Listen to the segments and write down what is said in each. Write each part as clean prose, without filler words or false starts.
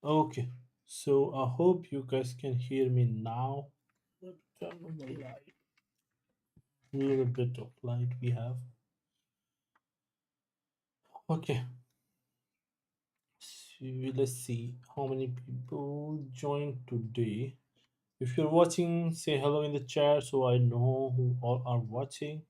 Okay, so I hope you guys can hear me now. Let me turn on the light. A little bit of light we have. Okay, so let's see how many people joined today. If you're watching, say hello in the chat so I know who all are watching.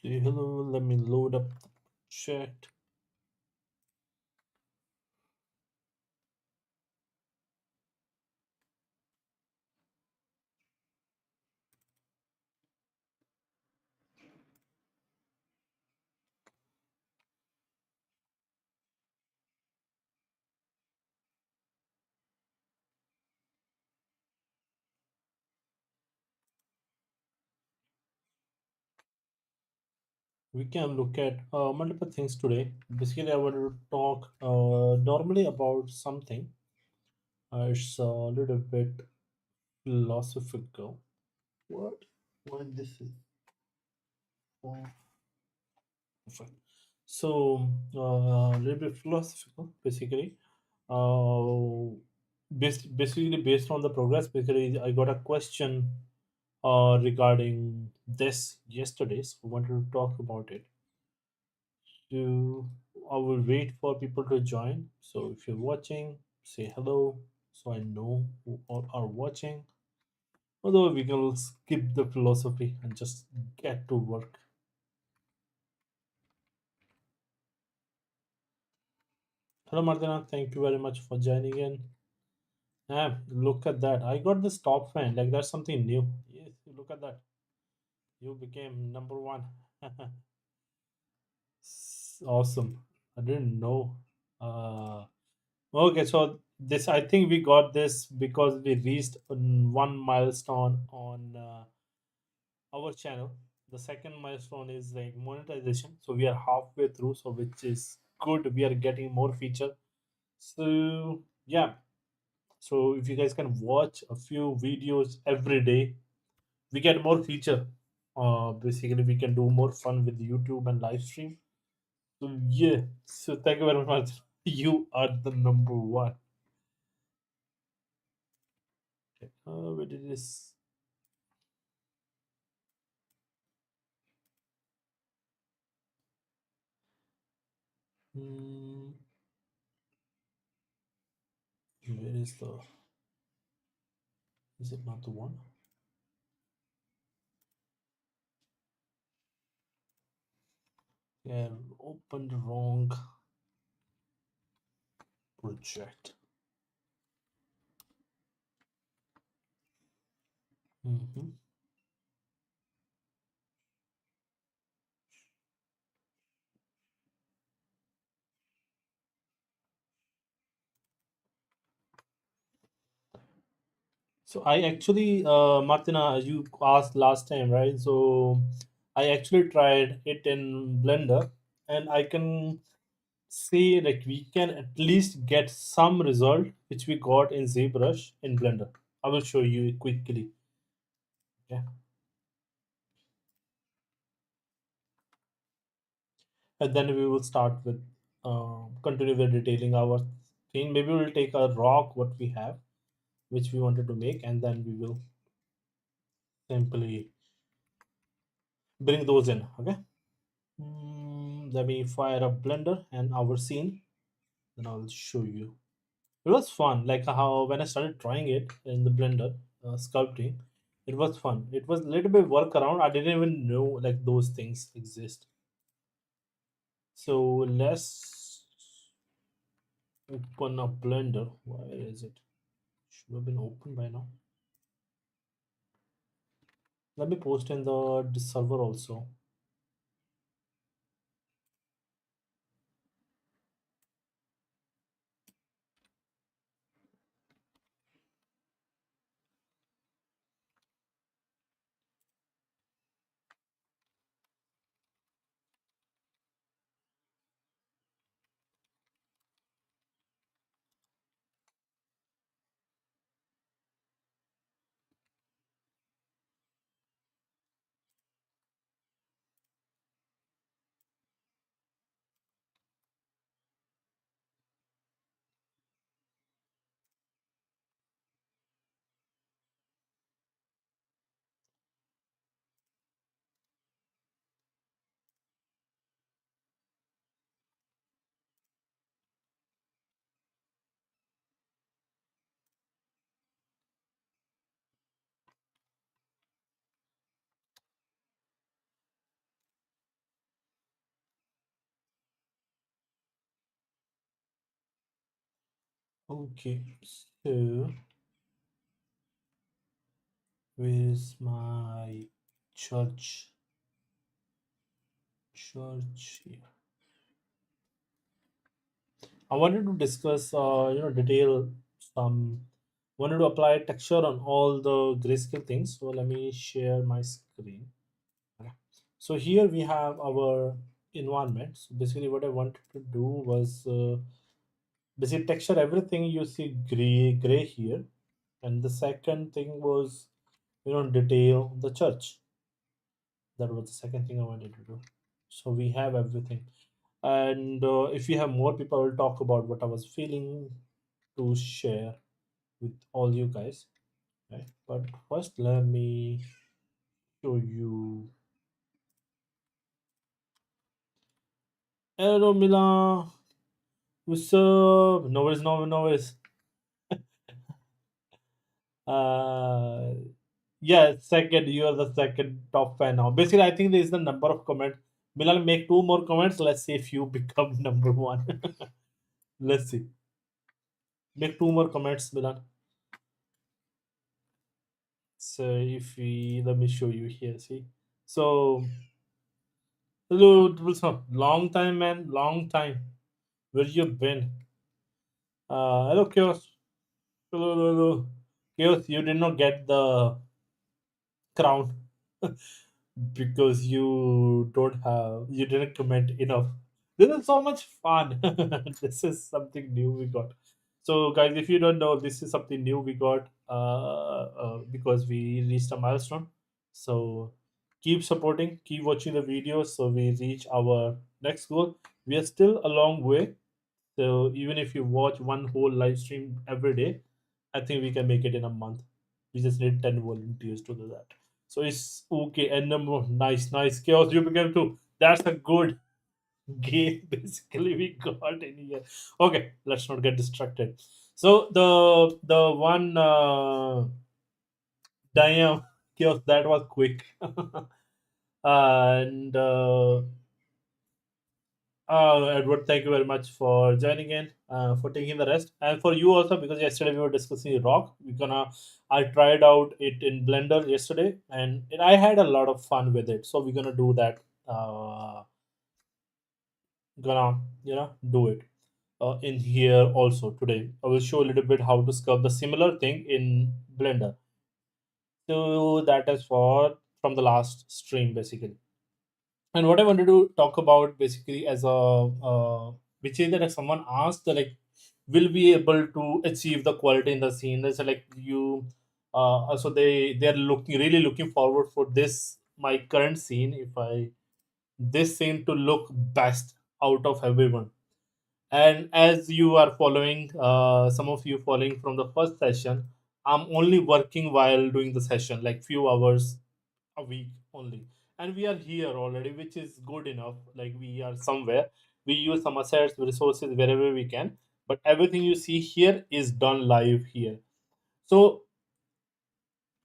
Say hello, let me load up the chat. We can look at multiple things today. Basically, I wanted to talk normally about something. It's a little bit philosophical. What? Why this is oh, perfect. So, a little bit philosophical, basically. Basically, based on the progress, basically, I got a question regarding this yesterday, so I wanted to talk about it. So, I will wait for people to join. So, if you're watching, say hello so I know who all are watching. Although we can skip the philosophy and just get to work. Hello, Mardana. Thank you very much for joining in. Look at that. I got this top fan. Like, that's something new. Yes, look at that. You became number one. Awesome. I didn't know. Uh, okay, so this, I think we got this because we reached one milestone on our channel. The second milestone is like monetization. So we are halfway through, so which is good. We are getting more feature. So yeah, so if you guys can watch a few videos every day, we get more feature. Basically, we can do more fun with YouTube and live stream. So yeah, so thank you very much. You are the number one. Okay, where did this? Hmm, where is the? Is it not the one? Yeah, opened the wrong project. Hmm. So I actually, Martina, you asked last time, right? So I actually tried it in Blender, and I can see like we can at least get some result which we got in ZBrush in Blender. I will show you quickly. Yeah, and then we will start with continue with detailing our thing. Maybe we'll take a rock what we have, which we wanted to make, and then we will simply bring those in. Okay. Let me fire up Blender and our scene. Then I'll show you. It was fun, like how when I started trying it in the Blender sculpting, it was fun. It was a little bit workaround. I didn't even know like those things exist. So let's open up Blender. Where is it? Should have been open by now. Let me post in the server also. Okay, so where's my church? Church here. I wanted to discuss, detail some. Wanted to apply texture on all the grayscale things. So let me share my screen. Okay. So here we have our environment. So basically, what I wanted to do was basically texture everything you see gray here, and the second thing was detail the church. That was the second thing I wanted to do. So we have everything, and if we have more people, I will talk about what I was feeling to share with all you guys. Right? But first, let me show you. Hello, Mila. What's up? No worries, no worries. Uh, yeah, second. You are the second top fan now. Basically, I think there is the number of comments. Milan, make two more comments. Let's see if you become number one. Let's see. Make two more comments, Milan. So if we let me show you here. See. So hello, Wilson. Long time, man. Long time. Where you been? Hello, Chaos. Hello, hello, hello. Chaos, you did not get the crown because you didn't comment enough. This is so much fun. This is something new we got. So guys, if you don't know, this is something new we got because we reached a milestone. So keep supporting, keep watching the videos so we reach our next goal. We are still a long way. So even if you watch one whole live stream every day, I think we can make it in a month. We just need 10 volunteers to do that. So it's okay. And number nice. Chaos you became two. That's a good game basically we got in here. Okay, let's not get distracted. So the one damn chaos that was quick. And Edward, thank you very much for joining in, for taking the rest, and for you also because yesterday we were discussing rock. I tried out it in Blender yesterday, and I had a lot of fun with it. So we're gonna do that. Gonna do it in here also today. I will show a little bit how to sculpt the similar thing in Blender. So that is for from the last stream basically. And what I wanted to talk about basically as a which is that if someone asked like will be able to achieve the quality in the scene, that's like you so they're looking really looking forward for this my current scene if I this scene to look best out of everyone. And as you are following some of you following from the first session, I'm only working while doing the session like few hours a week only, and we are here already, which is good enough. Like we are somewhere, we use some assets resources wherever we can, but everything you see here is done live here. So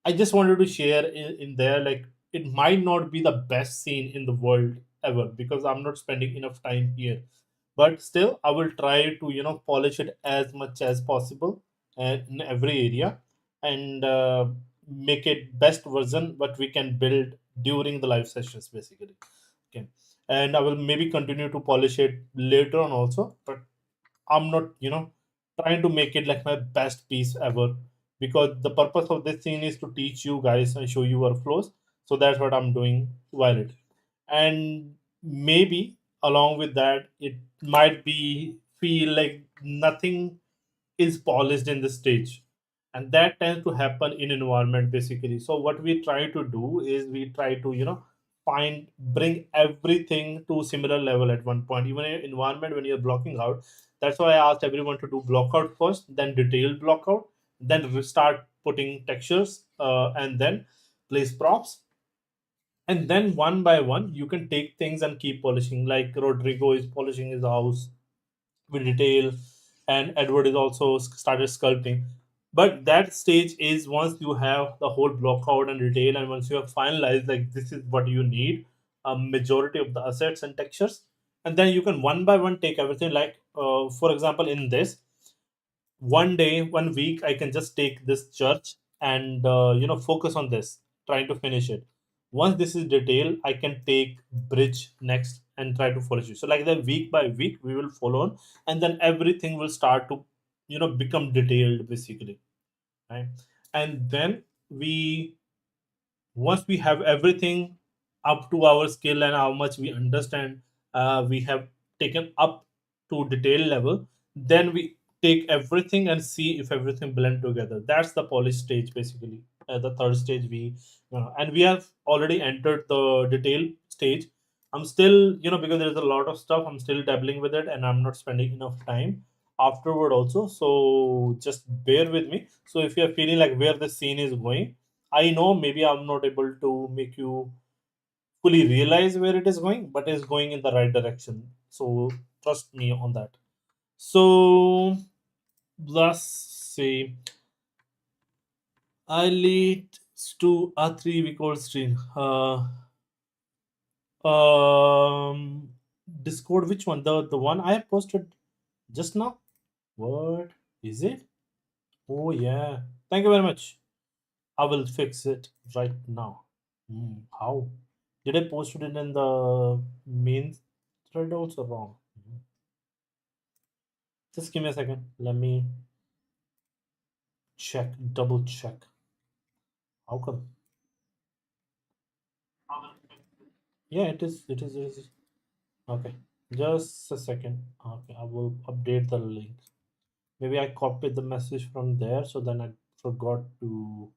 I just wanted to share in there like it might not be the best scene in the world ever because I'm not spending enough time here, but still I will try to polish it as much as possible and in every area, and make it best version what we can build during the live sessions basically. Okay, and I will maybe continue to polish it later on also, but I'm not, trying to make it like my best piece ever because the purpose of this scene is to teach you guys and show you our flows. So that's what I'm doing while it. And maybe along with that, it might be feel like nothing is polished in the stage, and that tends to happen in environment basically. So what we try to do is we try to find bring everything to similar level at one point, even in environment when you're blocking out. That's why I asked everyone to do block out first, then detailed block out, then start putting textures, and then place props, and then one by one you can take things and keep polishing. Like Rodrigo is polishing his house with detail, and Edward is also started sculpting. But that stage is once you have the whole block out and detail, and once you have finalized like this is what you need, a majority of the assets and textures, and then you can one by one take everything. Like for example, in this, one day, one week, I can just take this church and focus on this, trying to finish it. Once this is detailed, I can take bridge next and try to follow it. So like that, week by week, we will follow on, and then everything will start to become detailed basically, right? And then we once we have everything up to our skill and how much we understand, we have taken up to detail level, then we take everything and see if everything blend together. That's the polish stage basically. The third stage, and we have already entered the detail stage. I'm still, because there's a lot of stuff, I'm still dabbling with it, and I'm not spending enough time afterward also, so just bear with me. So if you're feeling like where the scene is going, I know maybe I'm not able to make you fully realize where it is going, but it's going in the right direction. So trust me on that. So let's see. I lead to a 3 week old stream. Um, Discord, which one? The one I posted just now? What is it? Oh yeah. Thank you very much. I will fix it right now. How? Did I post it in the main thread also wrong? Just give me a second. Let me check, double check. How come? Yeah, it is. It is. It is. Okay. Just a second. Okay, I will update the link. Maybe I copied the message from there, so then I forgot to.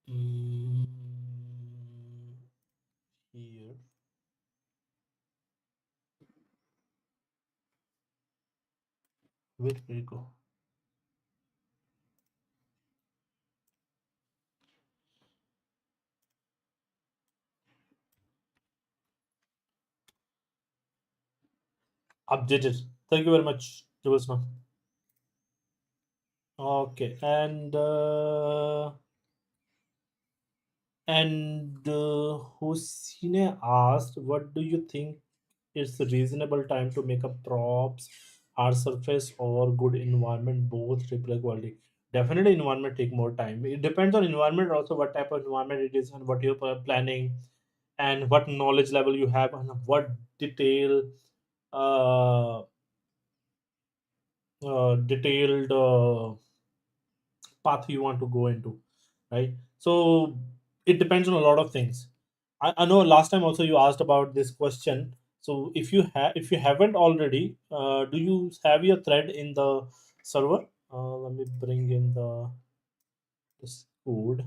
Mm, Here. Where did it go? Updated. Thank you very much, Jyotsna. Okay, and Hosine asked, "What do you think is the reasonable time to make up props, hard surface, or good environment, both replay quality?" Definitely, environment take more time. It depends on environment also, what type of environment it is, and what you're planning, and what knowledge level you have, and what detail, uh, detailed path you want to go into, right? So it depends on a lot of things. I know last time also you asked about this question. So if you haven't already, do you have your thread in the server? Let me bring in this code.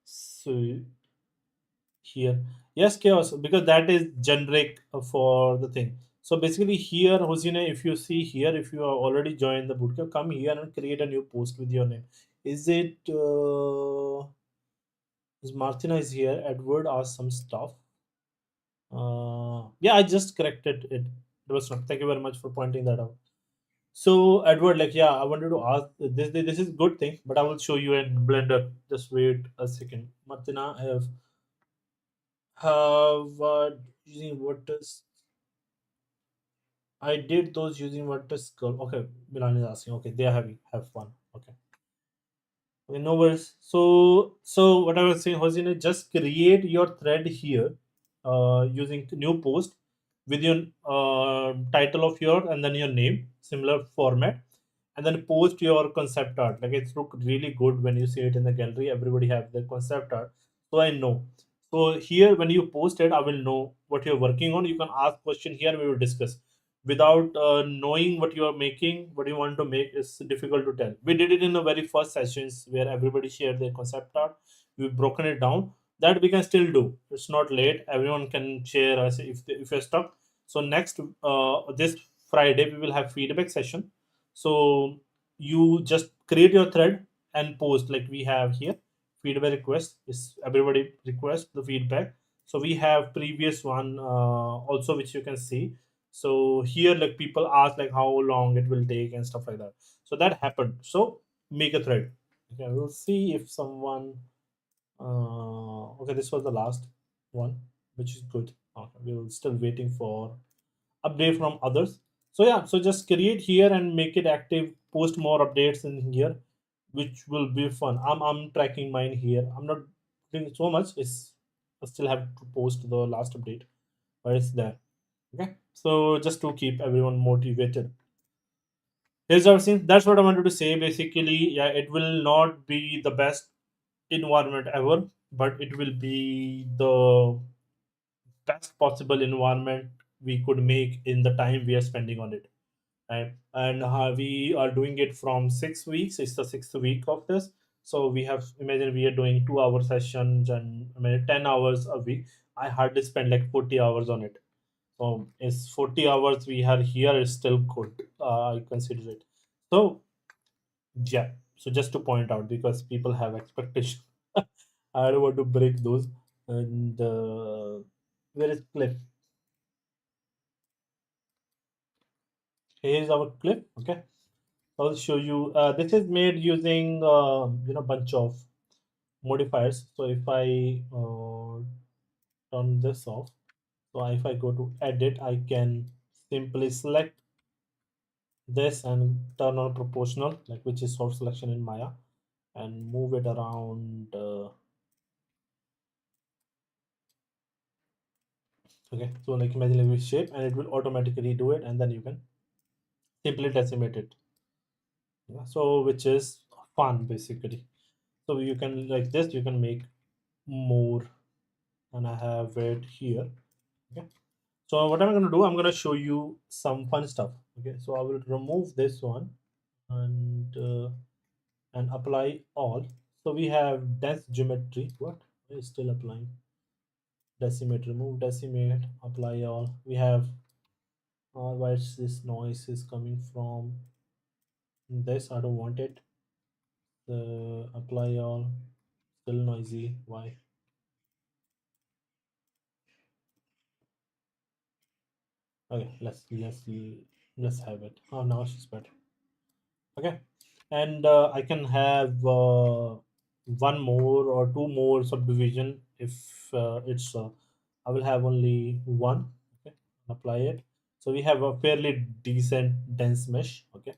So here, yes, chaos, because that is generic for the thing. So basically here, Hosine, if you see here, if you are already joined the bootcamp, come here and create a new post with your name. Is it is Martina is here? Edward asked some stuff. Yeah, I just corrected it. It was not. Thank you very much for pointing that out. So Edward, like, yeah, I wanted to ask this. This is good thing, but I will show you in Blender. Just wait a second. Martina, have using water. I did those using water scroll. Okay, Milan is asking. Okay, they are having have fun. Okay. Okay, no worries. So what I was saying, Hosine, just create your thread here, using new post with your title of your and then your name, similar format, and then post your concept art. Like it's look really good when you see it in the gallery. Everybody have their concept art, so I know. So here, when you post it, I will know what you're working on. You can ask question here. We will discuss. Without knowing what you are making, what you want to make is difficult to tell. We did it in the very first sessions where everybody shared their concept art. We've broken it down. That we can still do. It's not late. Everyone can share us if you're stuck. So next, this Friday we will have feedback session. So you just create your thread and post like we have here. Feedback request is everybody request the feedback. So we have previous one also, which you can see. So here, like, people ask like how long it will take and stuff like that. So that happened. So make a thread. Okay, we'll see if someone. Okay, this was the last one, which is good. Okay, we're still waiting for update from others. So yeah, so just create here and make it active, post more updates in here, which will be fun. I'm tracking mine here. I'm not doing so much. It's I still have to post the last update, but it's there. Okay. So just to keep everyone motivated. Here's our scene. That's what I wanted to say. Basically, yeah, it will not be the best environment ever, but it will be the best possible environment we could make in the time we are spending on it. Right? And we are doing it from 6 weeks. It's the sixth week of this. So we have imagine we are doing 2 hour sessions and I mean 10 hours a week. I hardly spend like 40 hours on it. So it's 40 hours we are here is still good. I consider it. So yeah. So just to point out because people have expectations. I don't want to break those. And where is Cliff? Here is our Cliff. Okay. I'll show you. This is made using bunch of modifiers. So if I turn this off, so if I go to edit, I can simply select this and turn on proportional, like which is source selection in Maya, and move it around. Okay, so like imagine like shape, and it will automatically do it, and then you can simply decimate it. Yeah, so which is fun basically. So you can like this, you can make more, and I have it here. Okay. So what I'm going to do, I'm going to show you some fun stuff. Okay. So I will remove this one and apply all. So we have dense geometry. What? It's still applying. Decimate, remove decimate, apply all. We have where this noise is coming from. This I don't want it. Apply all. Still noisy. Why? Okay. Let's have it. Oh, now she's better. Okay. And I can have one more or two more subdivision if it's I will have only one. Okay, apply it. So we have a fairly decent dense mesh. Okay,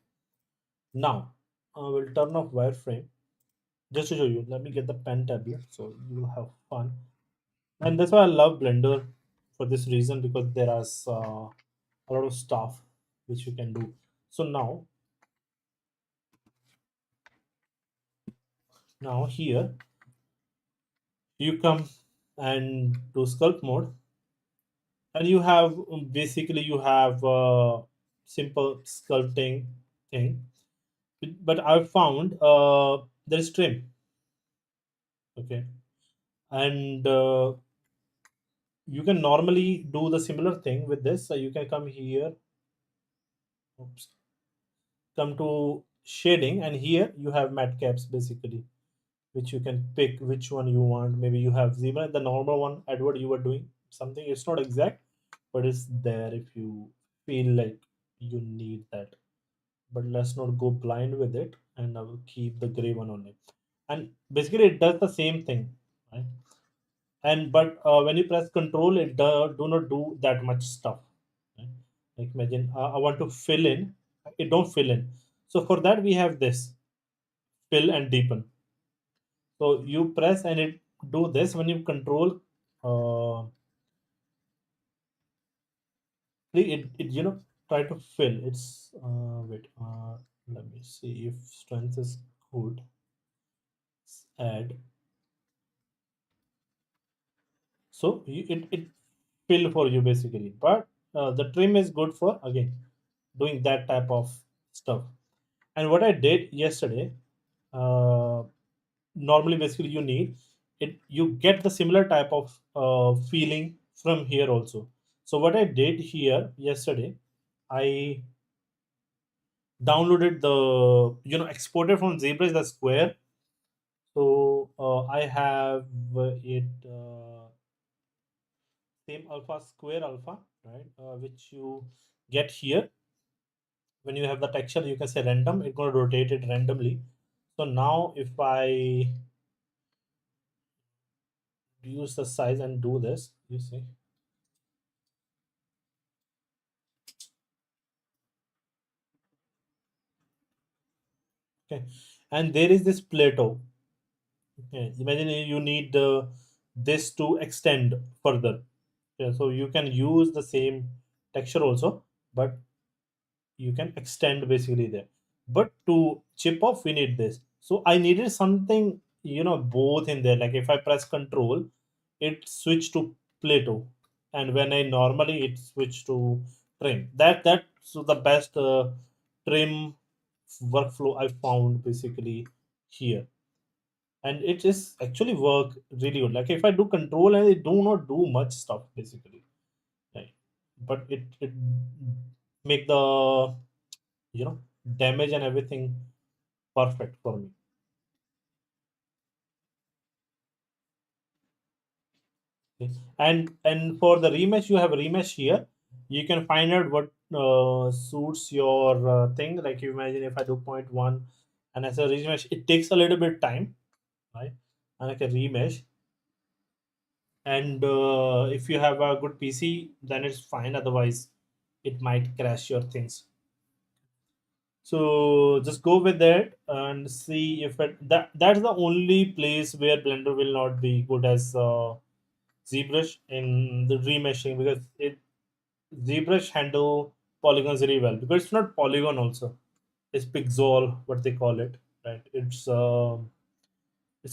now I will turn off wireframe just to show you. Let me get the pen tablet so you will have fun. And that's why I love Blender for this reason, because there are a lot of stuff which you can do. So now here you come and to sculpt mode, and you have basically you have simple sculpting thing, but I found there is trim. Okay, and you can normally do the similar thing with this. So you can come here, oops, come to shading, and here you have matte caps basically, which you can pick which one you want. Maybe you have zebra, the normal one. Edward, you were doing something. It's not exact, but it's there if you feel like you need that. But let's not go blind with it, and I will keep the gray one on it. And basically, it does the same thing, right? And but when you press Control, it do not do that much stuff. Right? Like imagine I want to fill in, it don't fill in. So for that we have this fill and deepen. So you press and it do this when you control. It try to fill. It's wait. Let me see if strength is good. Add. So it fill for you basically, but the trim is good for again doing that type of stuff. And what I did yesterday, uh, normally basically you need it, you get the similar type of feeling from here also. So what I did here yesterday, I downloaded the exported from Zebra the square. So I have it same alpha square alpha, right, which you get here. When you have the texture, you can say random, it's going to rotate it randomly. So now if I use the size and do this, you see, Okay, and there is this plateau. Okay, imagine you need this to extend further. Yeah, so you can use the same texture also, but you can extend basically there. But to chip off, we need this. So I needed something, both in there. Like if I press Control, it switched to plateau, and when I normally it switched to trim. That's so the best trim workflow I found basically here, and it is actually work really good. Like if I do Control and I do not do much stuff basically, right? But it make the you know damage and everything perfect for me. Okay. And for the remesh, you have a remesh here. You can find out what suits your thing. Like you imagine if I do point one, and as a remesh, it takes a little bit time, right? And like a remesh, and if you have a good PC, then it's fine. Otherwise, it might crash your things. So just go with that and see if that's the only place where Blender will not be good as ZBrush in the remeshing, because ZBrush handle polygons very well, because it's not polygon also, it's pixel what they call it, right? It's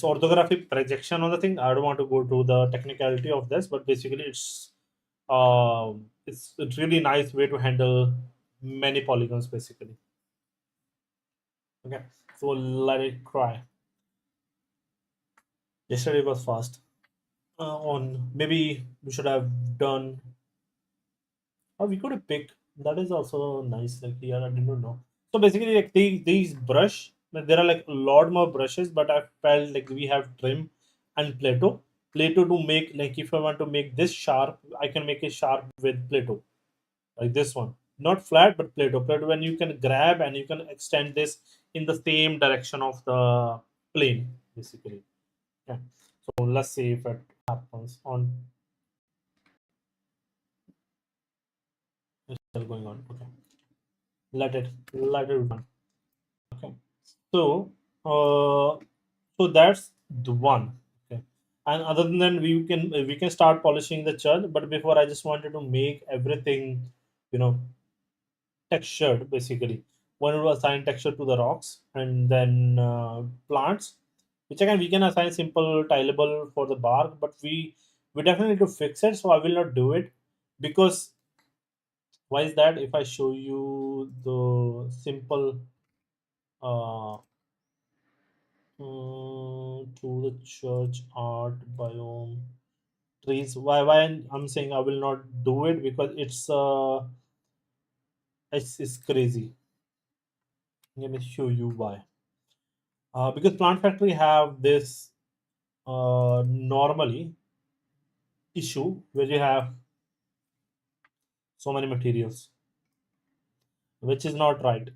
orthographic projection on the thing. I don't want to go to the technicality of this, but basically it's a really nice way to handle many polygons basically. Okay, so let it cry. Yesterday was fast. On maybe we should have done. Or we could have picked. That is also nice. Like yeah, I didn't know. So basically, like these brush, like, there are like a lot more brushes, but I felt like we have trim and Plato. Plato to make, like if I want to make this sharp, I can make it sharp with Plato, like this one. Not flat, but Plato. Plato when you can grab and you can extend this in the same direction of the plane, basically. Yeah. So let's see if it happens on. It's still going on. Okay. Let it run. Okay. So, so that's the one. Okay. And other than that, we can start polishing the church. But before, I just wanted to make everything, you know, textured. Basically, wanted to assign texture to the rocks and then plants, which again we can assign simple tileable for the bark. But we definitely need to fix it. So I will not do it, because why is that? If I show you the simple uh, to the church art biome trees. Why I'm saying I will not do it, because it's crazy. Let me show you why. Because Plant Factory have this normally issue where you have so many materials, which is not right.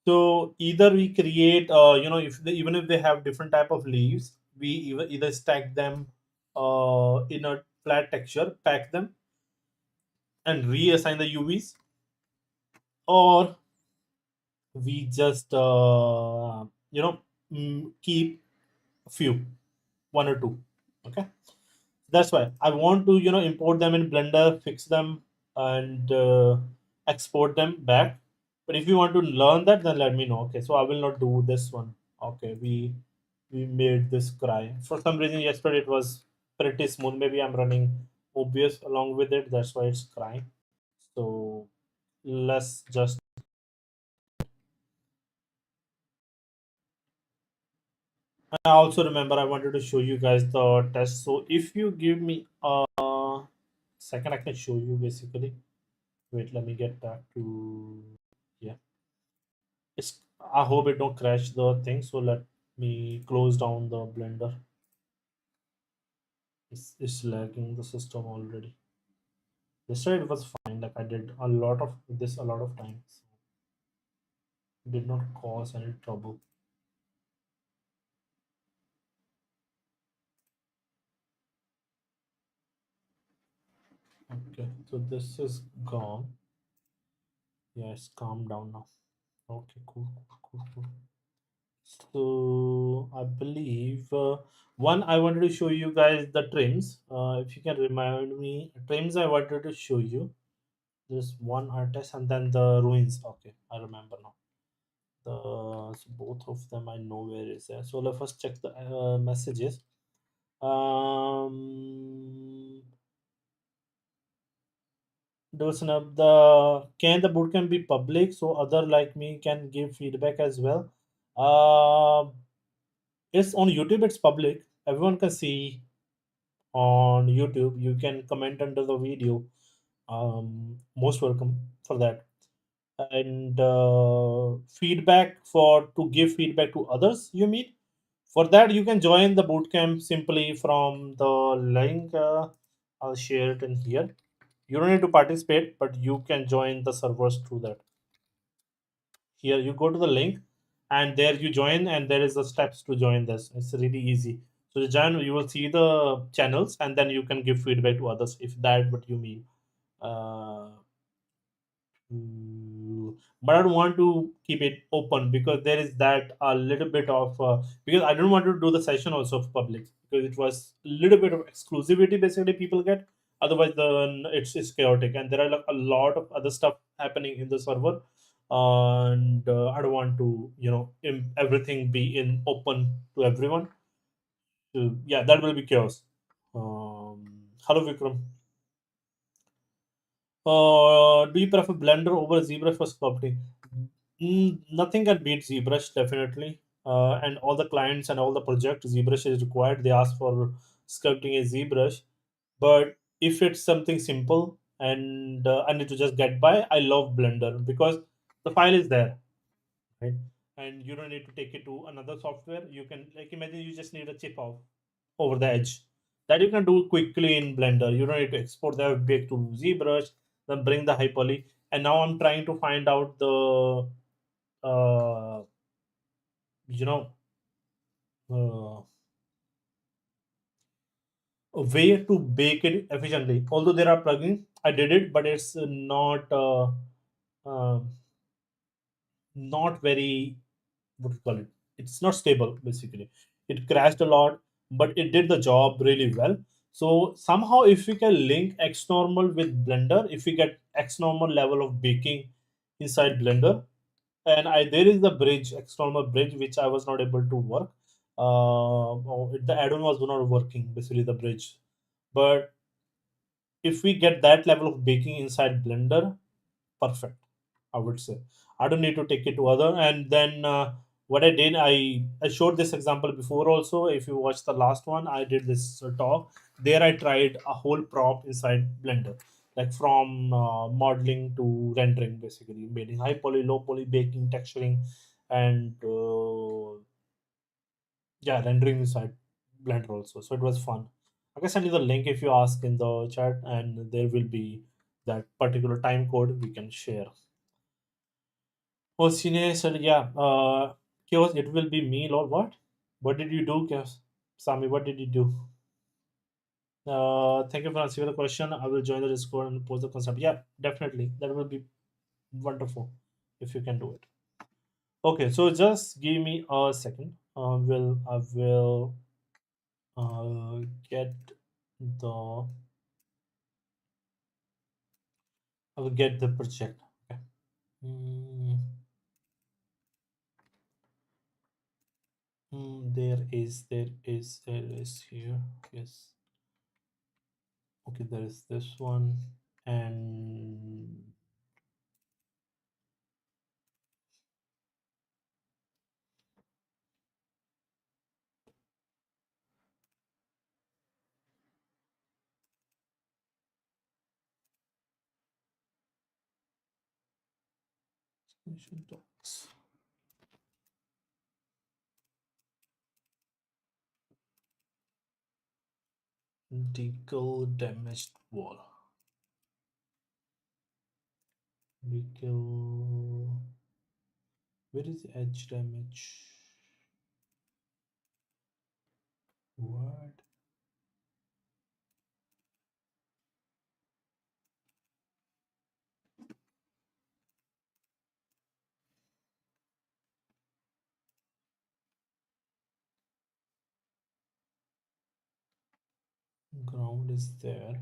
So either we create, even if they have different type of leaves, we either stack them in a flat texture, pack them, and reassign the UVs, or we just keep a few, one or two. Okay, that's why I want to import them in Blender, fix them, and export them back. But if you want to learn that, then let me know. Okay, so I will not do this one. Okay, we made this cry for some reason. Yesterday it was pretty smooth. Maybe I'm running obvious along with it, that's why it's crying. So let's just. I also remember I wanted to show you guys the test. So if you give me a second, I can show you basically. Wait, let me get back to, yeah. It's I hope it don't crash the thing. So let me close down the Blender. It's lagging the system already. Yesterday it was fine. Like I did a lot of this a lot of times. Did not cause any trouble. Okay, so this is gone. Yeah, it's calmed down now. Okay, cool, cool, cool, cool. So I believe one I wanted to show you guys the trims. If you can remind me, trims I wanted to show you. There's one artist and then the ruins. Okay, I remember now. The so both of them I know where is there. So let's first check the messages. Um, Loosen up the can the bootcamp be public so other like me can give feedback as well? Uh, it's on YouTube. It's public. Everyone can see on YouTube. You can comment under the video. Most welcome for that. And feedback for to give feedback to others. You mean for that you can join the bootcamp simply from the link. I'll share it in here. You don't need to participate, but you can join the servers through that. Here you go to the link, and there you join, and there is the steps to join this. It's really easy. So you join, you will see the channels, and then you can give feedback to others if that what you mean. Uh, but I don't want to keep it open because there is that a little bit of because I don't want to do the session also for public because it was a little bit of exclusivity basically people get. Otherwise, the it's chaotic and there are like a lot of other stuff happening in the server, and I don't want to everything be in open to everyone. So yeah, that will be chaos. Hello Vikram. Do you prefer Blender over ZBrush for sculpting? Nothing can beat ZBrush, definitely. And all the clients and all the projects ZBrush is required. They ask for sculpting a ZBrush. But if it's something simple and I need to just get by, I love Blender because the file is there, right? And you don't need to take it to another software. You can like imagine you just need a chip off over the edge. That you can do quickly in Blender. You don't need to export the FBX to ZBrush, then bring the high poly. And now I'm trying to find out the uh, you know uh, a way to bake it efficiently. Although there are plugins, I did it, but it's uh, not very what do you call it. It's not stable basically. It crashed a lot, but it did the job really well. So somehow, if we can link X normal with Blender, if we get X normal level of baking inside Blender, and I there is the bridge X normal bridge which I was not able to work. The add-on was not working basically the bridge, but if we get that level of baking inside Blender, perfect. I would say I don't need to take it to other. And then what I did, I showed this example before also. If you watch the last one, I did this talk. There I tried a whole prop inside Blender, like from modeling to rendering, basically making high poly, low poly, baking, texturing, and yeah, rendering inside Blender also. So it was fun. I can send you the link if you ask in the chat, and there will be that particular time code we can share. Oh, Cine said, yeah, Chaos, it will be me, Lord. What? What did you do, Chaos? Sami, what did you do? Thank you for answering the question. I will join the Discord and post the concept. Yeah, definitely. That will be wonderful if you can do it. Okay, so just give me a second. I will get the I will get the project. Okay. Mm, there is here. Yes. Okay, there is this one and solution docs. Decal damaged wall. Decal. Where is the edge damage? What? Ground is there.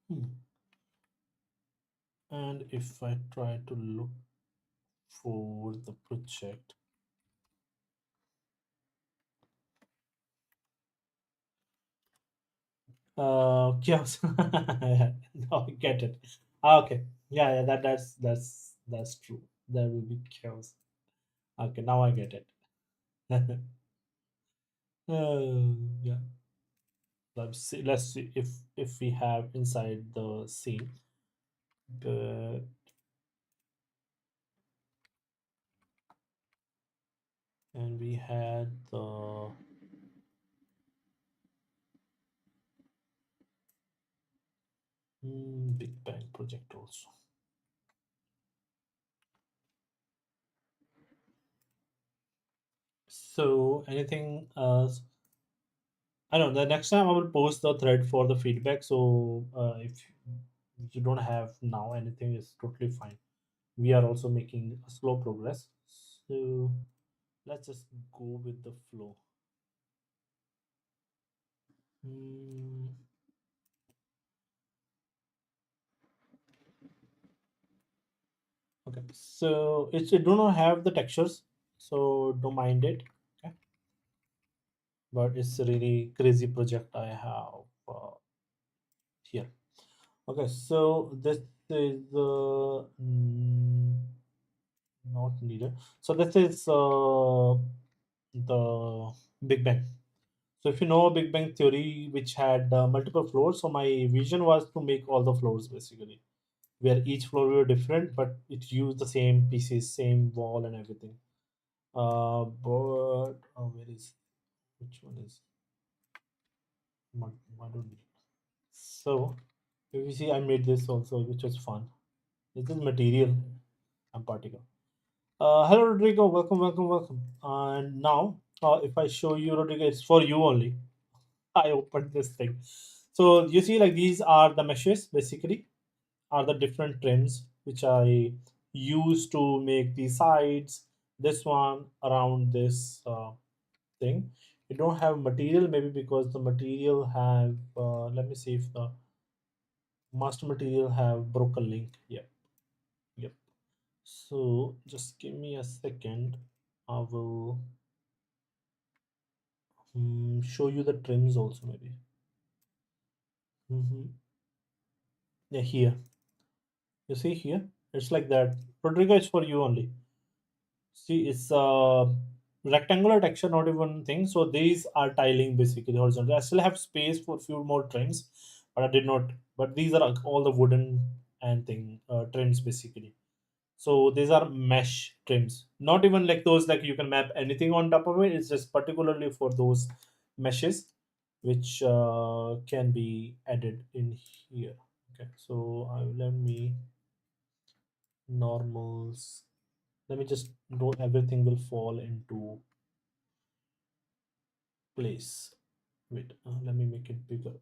Hmm. And if I try to look for the project, chaos. No, I get it. Okay, yeah, yeah, that's true. There will be chaos. Okay, now I get it. Yeah. Let's see if we have inside the scene. But and we had the Big Bang project also. So anything else? I know the next time I will post the thread for the feedback. So if you don't have now anything, is totally fine. We are also making a slow progress. So let's just go with the flow. Hmm, okay, so it do not have the textures, so don't mind it. Okay, but it's a really crazy project I have here. Okay, so this is not needed. So this is the Big Bang. So if you know Big Bang Theory, which had multiple floors, so my vision was to make all the floors basically, where each floor were different, but it used the same pieces, same wall and everything. But where is which one is I don't need. So if you see, I made this also, which was fun. This is material and particle. Hello, Rodrigo. Welcome, welcome, welcome. And now, if I show you, Rodrigo, it's for you only. I opened this thing. So you see, like these are the meshes, basically, are the different trims which I use to make the sides. This one around this thing. You don't have material, maybe because the material have. Let me see if the master material have broken link. Yep, yep. So just give me a second. I will show you the trims also maybe. Hmm. Yeah, here. You see here? It's like that. Rodrigo is for you only. See, it's rectangular texture, not even thing. So these are tiling basically horizontal. I still have space for few more trims, but I did not. But these are all the wooden and thing trims basically. So these are mesh trims. Not even like those like you can map anything on top of it. It's just particularly for those meshes, which can be added in here. Okay, so let me normals. Let me just do everything will fall into place. Wait, let me make it bigger.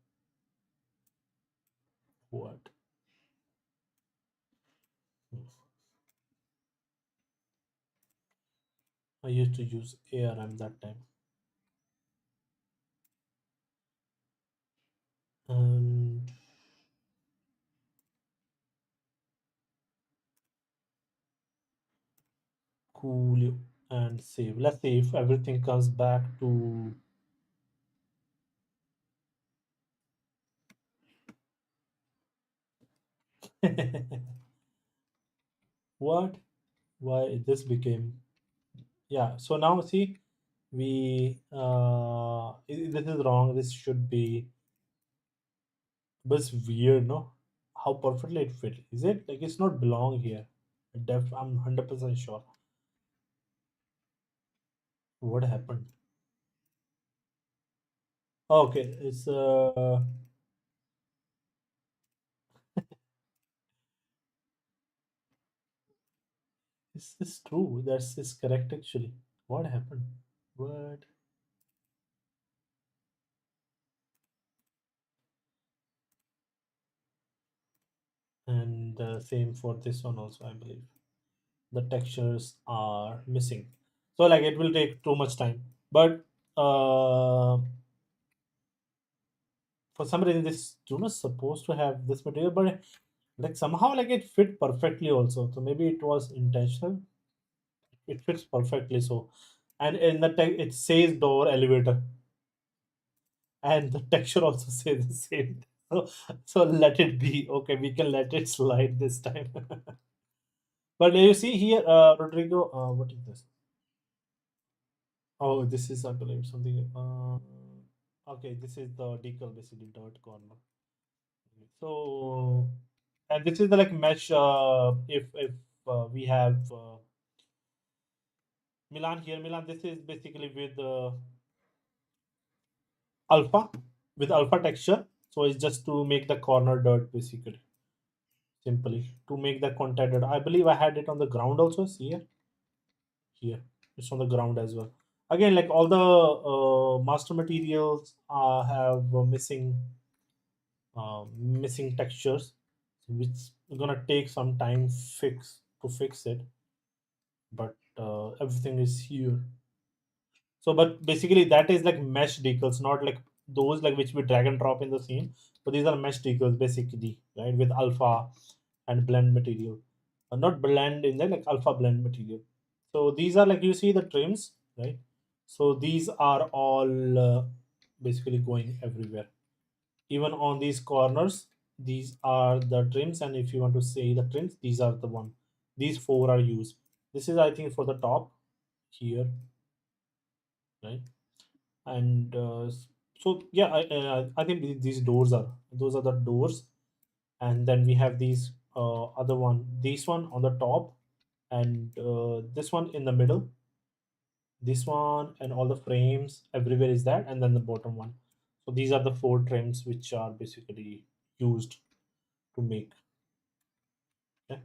What? Hmm. I used to use ARM that time. And cool and save. Let's see if everything comes back to. What? Why this became? Yeah. So now see, we this is wrong. This should be, but it's weird, no? How perfectly it fit. Is it like it's not belong here? I'm 100% sure. What happened? Okay, it's this is true. That's is correct actually. What happened? What? And same for this one also, I believe. The textures are missing. So like it will take too much time. But uh For some reason, this do not supposed to have this material, but like somehow like it fit perfectly also. So maybe it was intentional. It fits perfectly so. And in the tech it says door elevator, and the texture also says the same. So let it be. Okay, we can let it slide this time. But you see here, Rodrigo, what is this? Oh, this is, I believe, something. Okay, this is the decal, basically, dirt corner. So, and this is the like mesh. If we have Milan here, Milan, this is basically with alpha, with alpha texture. So it's just to make the corner dirt, basically, simply to make the contact dirt. I believe I had it on the ground also. See here, here it's on the ground as well. Again, like all the master materials have missing textures, which is gonna take some time fix it, but everything is here. So, but basically that is like mesh decals, not like those like which we drag and drop in the scene. So these are mesh decals basically, right? With alpha and blend material, not blend in the like alpha blend material. So these are like you see the trims, right? So these are all basically going everywhere, even on these corners. These are the trims, and if you want to say the trims, these are the one. These four are used. This is I think for the top here, right? And so yeah, I think these doors are those are the doors, and then we have these other one, this one on the top, and this one in the middle, this one, and all the frames everywhere is that, and then the bottom one. So these are the four trims which are basically used to make. Yeah,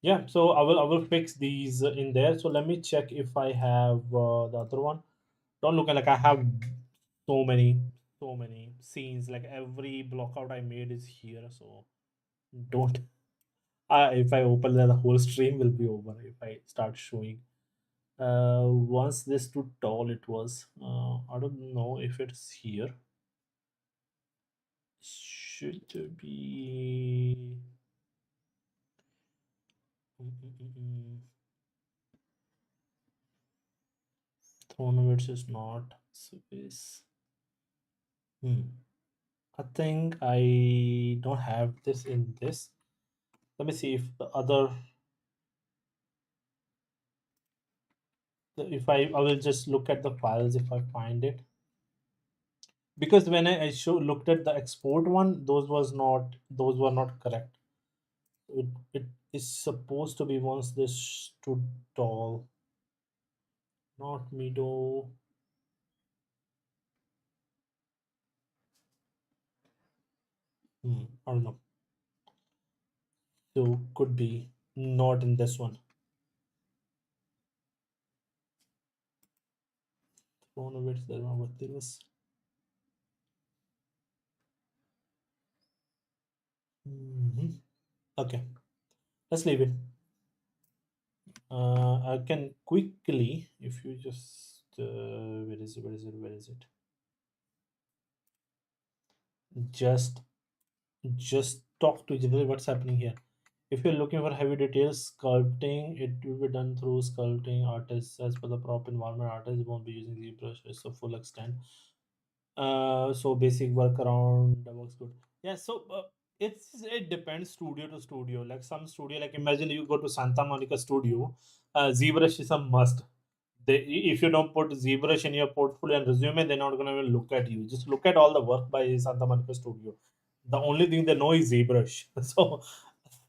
yeah. So I will fix these in there. So let me check if I have the other one. Don't look like I have so many so many scenes, like every block out I made is here. So don't if I open the whole stream will be over if I start showing. Once this too tall it was, I don't know if it's here. Should be. Throne width is not space. Hmm. I think I don't have this in this. Let me see if the other, if I will just look at the files if I find it, because when I looked at the export one, those were not correct. It is supposed to be once this stood tall, not middle. I don't know. So could be not in this one. Throne of it, there what there was. Mhm. Okay, let's leave it. I can quickly, if you just where is it? Where is it? Where is it? Just talk to generally what's happening here. If you're looking for heavy details sculpting, it will be done through sculpting artists. As per the prop environment, artists won't be using the brush to full extent. So basic workaround that works good. Yeah, so it depends studio to studio. Like some studio, like imagine you go to Santa Monica studio, ZBrush is a must. If you don't put ZBrush in your portfolio and resume, they're not gonna even look at you. Just look at all the work by Santa Monica studio. The only thing they know is ZBrush. So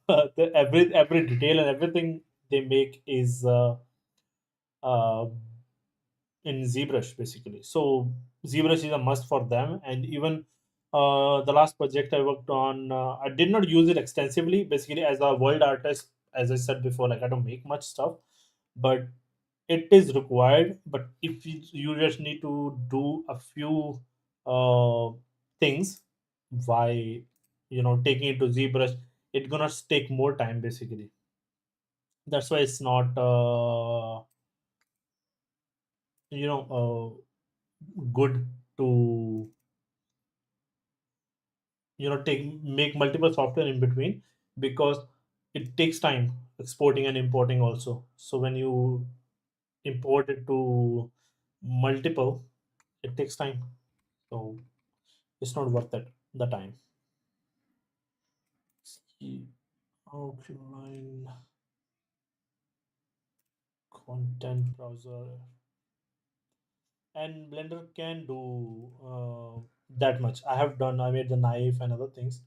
every detail and everything they make is uh, in ZBrush basically. So ZBrush is a must for them. And even the last project I worked on, I did not use it extensively. Basically, as a world artist, as I said before, like I don't make much stuff, but it is required. But if you just need to do a few uh, things by taking it to ZBrush, it's gonna take more time basically. That's why it's not you know good to take make multiple software in between, because it takes time exporting and importing also. So when you import it to multiple, it takes time. So it's not worth it, the time. See, outline, content browser, and Blender can do that much. I made the knife and other things,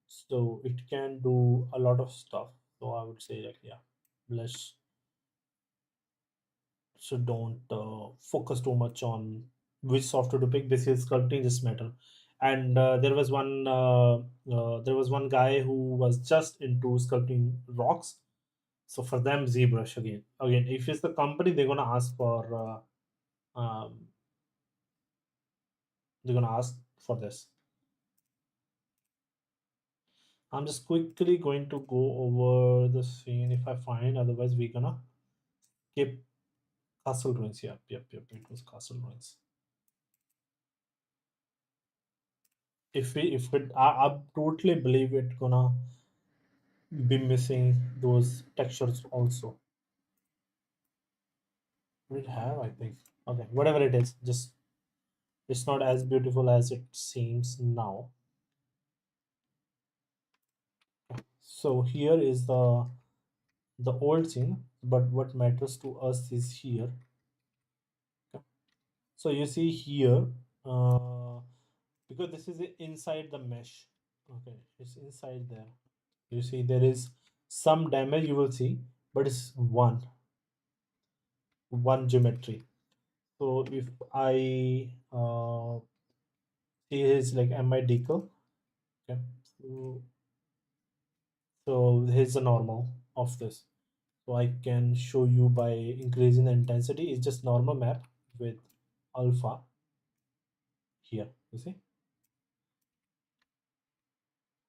so it can do a lot of stuff. So I would say that, yeah, let's so don't focus too much on which software to pick. This is sculpting this metal. And there was one guy who was just into sculpting rocks. So for them, ZBrush, again, if it's the company, um, they're gonna ask for this. I'm just quickly going to go over the scene if I find. Otherwise, we're gonna skip castle ruins. Yep. It was castle ruins. If it, I totally believe it gonna be missing those textures also. We have, I think. Okay, whatever it is, just it's not as beautiful as it seems now. So here is the old scene, but what matters to us is here. Okay. So you see here, uh, because this is inside the mesh. Okay, it's inside there. You see there is some damage you will see, but it's one geometry. So if I see his like mi decal, okay. So here's the normal of this. So I can show you by increasing the intensity. It's just normal map with alpha here. You see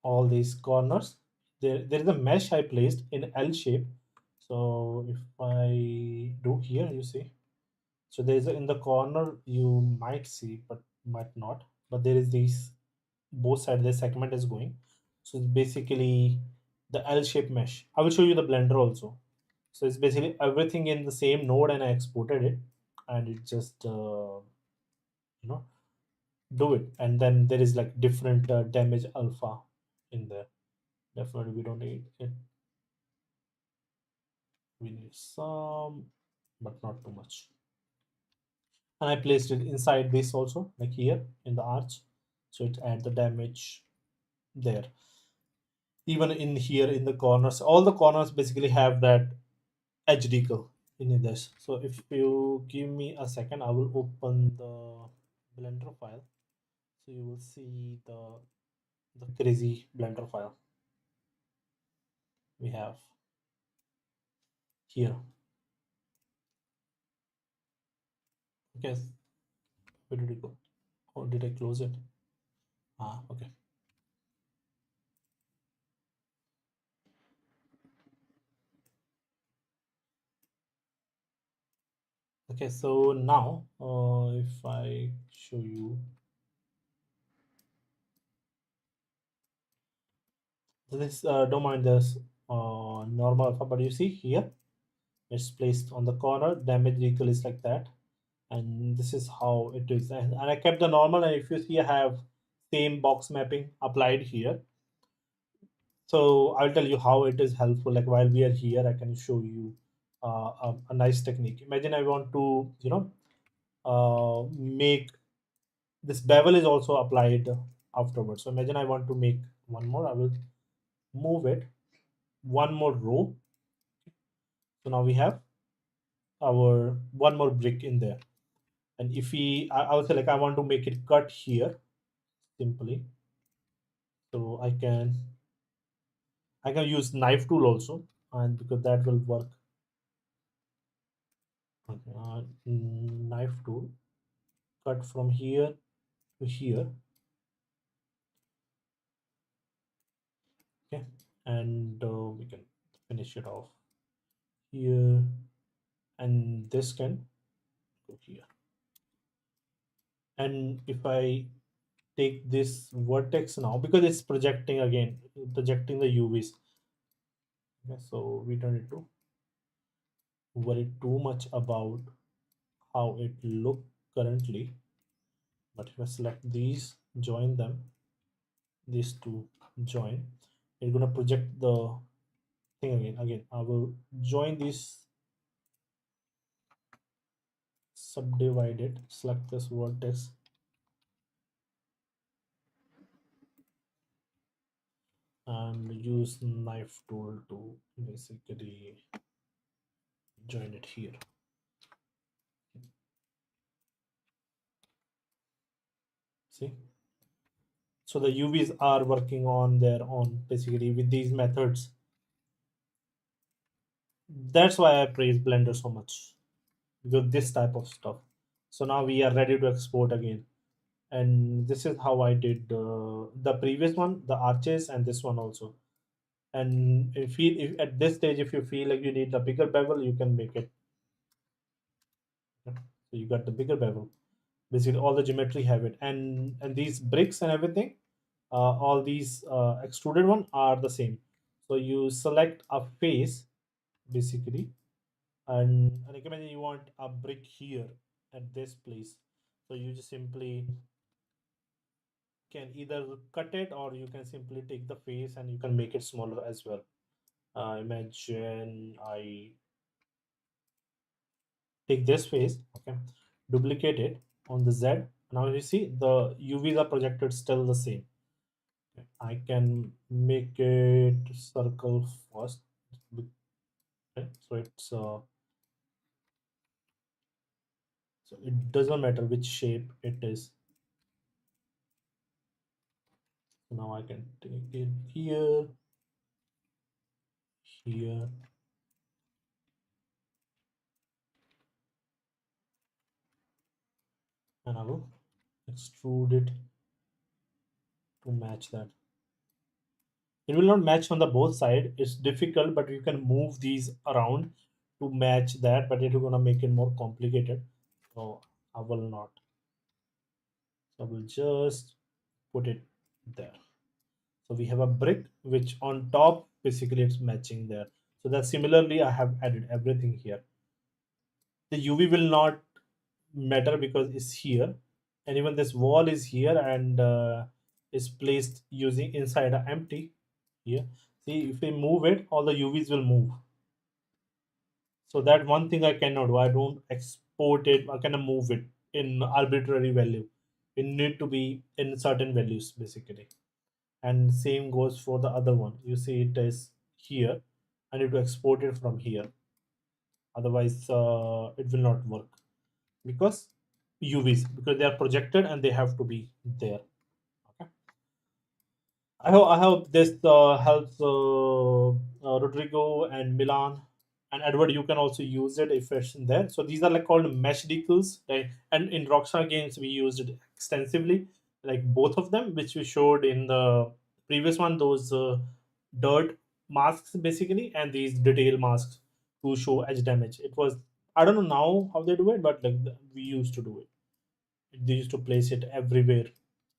all these corners. There is a mesh I placed in L shape. So if I do here, you see. So there is in the corner you might see, but might not. But there is these both sides. The segment is going. So it's basically the L-shaped mesh. I will show you the blender also. So it's basically everything in the same node, and I exported it, and it just you know do it. And then there is like different damage alpha in there. Definitely, we don't need it. We need some, but not too much. And I placed it inside this also, like here in the arch, so it add the damage there. Even in here in the corners, all the corners basically have that edge decal in this. So if you give me a second, I will open the Blender file, so you will see the crazy Blender file we have here. Okay, where did it go? Or did I close it? Okay. Okay, so now if I show you this, don't mind this normal alpha, but you see here it's placed on the corner. Damage equal is like that, and this is how it is. And I kept the normal, and if you see I have same box mapping applied here. So I'll tell you how it is helpful. Like while we are here, I can show you a nice technique. Imagine I want to make this bevel is also applied afterwards. So imagine I want to make one more. I will move it one more row. So now we have our one more brick in there. And if I would say like I want to make it cut here simply. So I can use knife tool also, and because that will work. Okay, knife tool, cut from here to here. Okay, and we can finish it off here, and this can go here. And if I take this vertex now because it's projecting again, projecting the UVs. Okay, so we don't need to worry too much about how it look currently. But if I select these, join them, these two join, it's gonna project the thing again. Again, I will join these, subdivide it, select this vertex, and use knife tool to basically join it here. See, so the UVs are working on their own basically with these methods. That's why I praise Blender so much, because this type of stuff. So now we are ready to export again, and this is how I did the previous one, the arches, and this one also. And if at this stage, if you feel like you need a bigger bevel, you can make it. So you got the bigger bevel. Basically, all the geometry have it, and these bricks and everything, all these extruded one are the same. So you select a face basically, and recommend you want a brick here at this place. So you just simply can either cut it, or you can simply take the face and you can make it smaller as well. Imagine I take this face, okay, duplicate it on the Z. Now you see the UVs are projected still the same. Okay, I can make it circle first. Okay, so so it doesn't matter which shape it is. Now I can take it here, here, and I will extrude it to match that. It will not match on the both side. It's difficult, but you can move these around to match that, but it is gonna make it more complicated. So I will not. So I will just put it there. So we have a brick which on top basically it's matching there. So that similarly I have added everything here. The UV will not matter because it's here, and even this wall is here, and is placed using inside a empty here. See, if we move it, all the UVs will move. So that one thing I cannot do. I don't export it. I cannot move it in arbitrary value. It need to be in certain values basically. And same goes for the other one. You see it is here. I need to export it from here. Otherwise, it will not work because UVs, because they are projected and they have to be there. Okay. I hope this helps Rodrigo and Milan and Edward. You can also use it if it's in there. So these are like called mesh decals, right? And in Rockstar games we used it extensively, like both of them, which we showed in the previous one. Those dirt masks basically, and these detail masks to show edge damage. It was, I don't know now how they do it, but like we used to do it. They used to place it everywhere,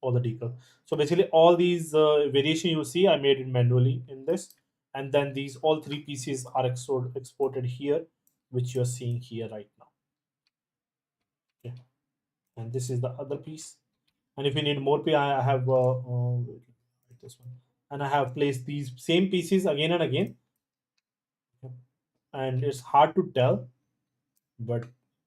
all the decal. So basically all these variation you see I made it manually in this, and then these all three pieces are exported here, which you're seeing here right now. Okay, and this is the other piece. And if you need more I have wait, this one, and I have placed these same pieces again and again. Okay. And it's hard to tell, but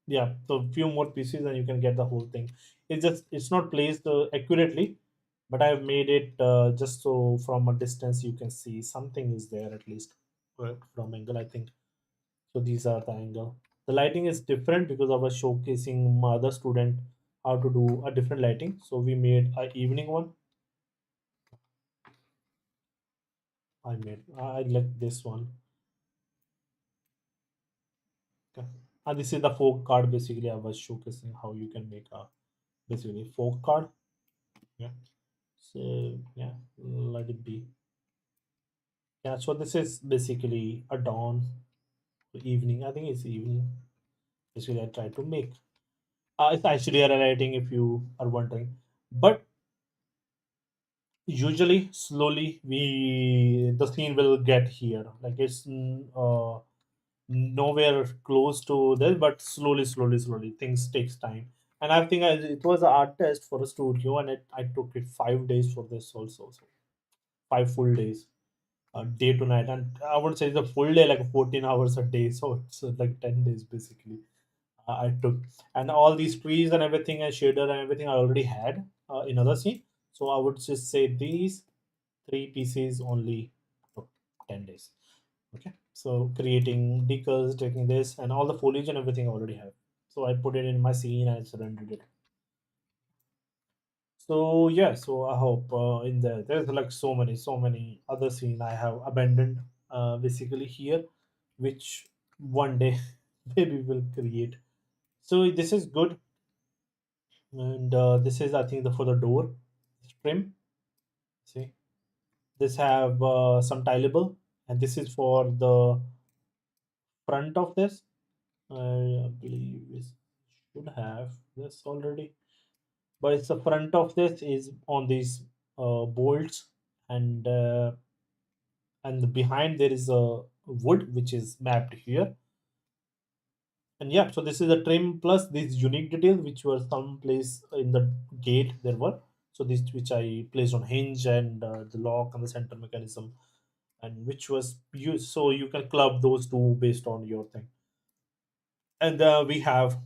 yeah, so few more pieces and you can get the whole thing. It's not placed accurately, but I've made it just so from a distance you can see something is there at least. From angle I think. So these are the angle. The lighting is different because I was showcasing my other student how to do a different lighting, so we made a evening one. I like this one. Okay. And this is the folk card. Basically I was showcasing how you can make a basically folk card. Yeah. So yeah, let it be. Yeah, so this is basically a dawn, evening. I think it's evening. Basically, I try to make. It's actually a writing if you are wondering. But Usually slowly we the scene will get here, like it's nowhere close to this, but slowly things takes time. And I think it was an art test for a studio, and I took it 5 days for this also. So 5 full days, day to night. And I would say the full day like 14 hours a day, so it's like 10 days basically. I took, and all these trees and everything and shader and everything I already had in other scene. So I would just say these three pieces only took 10 days. Okay, so creating decals, taking this, and all the foliage and everything I already have. So I put it in my scene and surrendered it. So yeah, so I hope in there's like so many other scene I have abandoned basically here, which one day maybe we'll create. So this is good, and this is I think the for the door trim. See, this have some tileable, and this is for the front of this. I believe we should have this already, but it's the front of this is on these bolts, and behind there is a wood which is mapped here. And yeah, so this is a trim plus these unique details which were someplace in the gate there were. So this which I placed on hinge and the lock and the center mechanism, and which was used so you can club those two based on your thing. And we have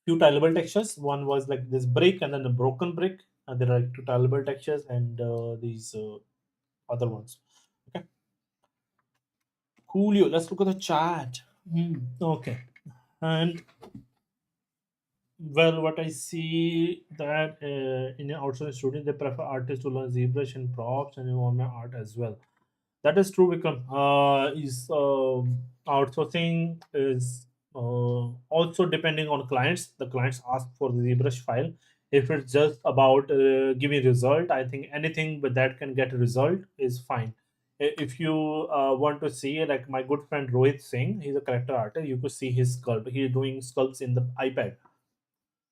few tileable textures. One was like this brick and then a broken brick, and there are two tileable textures and these other ones. Okay, coolio. Let's look at the chat. Okay, and well, what I see that in an outsourcing student, they prefer artists to learn ZBrush and props and environment art as well. That is true, Vikram. Is outsourcing is also depending on clients. The clients ask for the ZBrush file. If it's just about giving result, I think anything but that can get a result is fine. If you want to see, like my good friend Rohit Singh, he's a character artist. You could see his sculpt. He's doing sculpts in the iPad.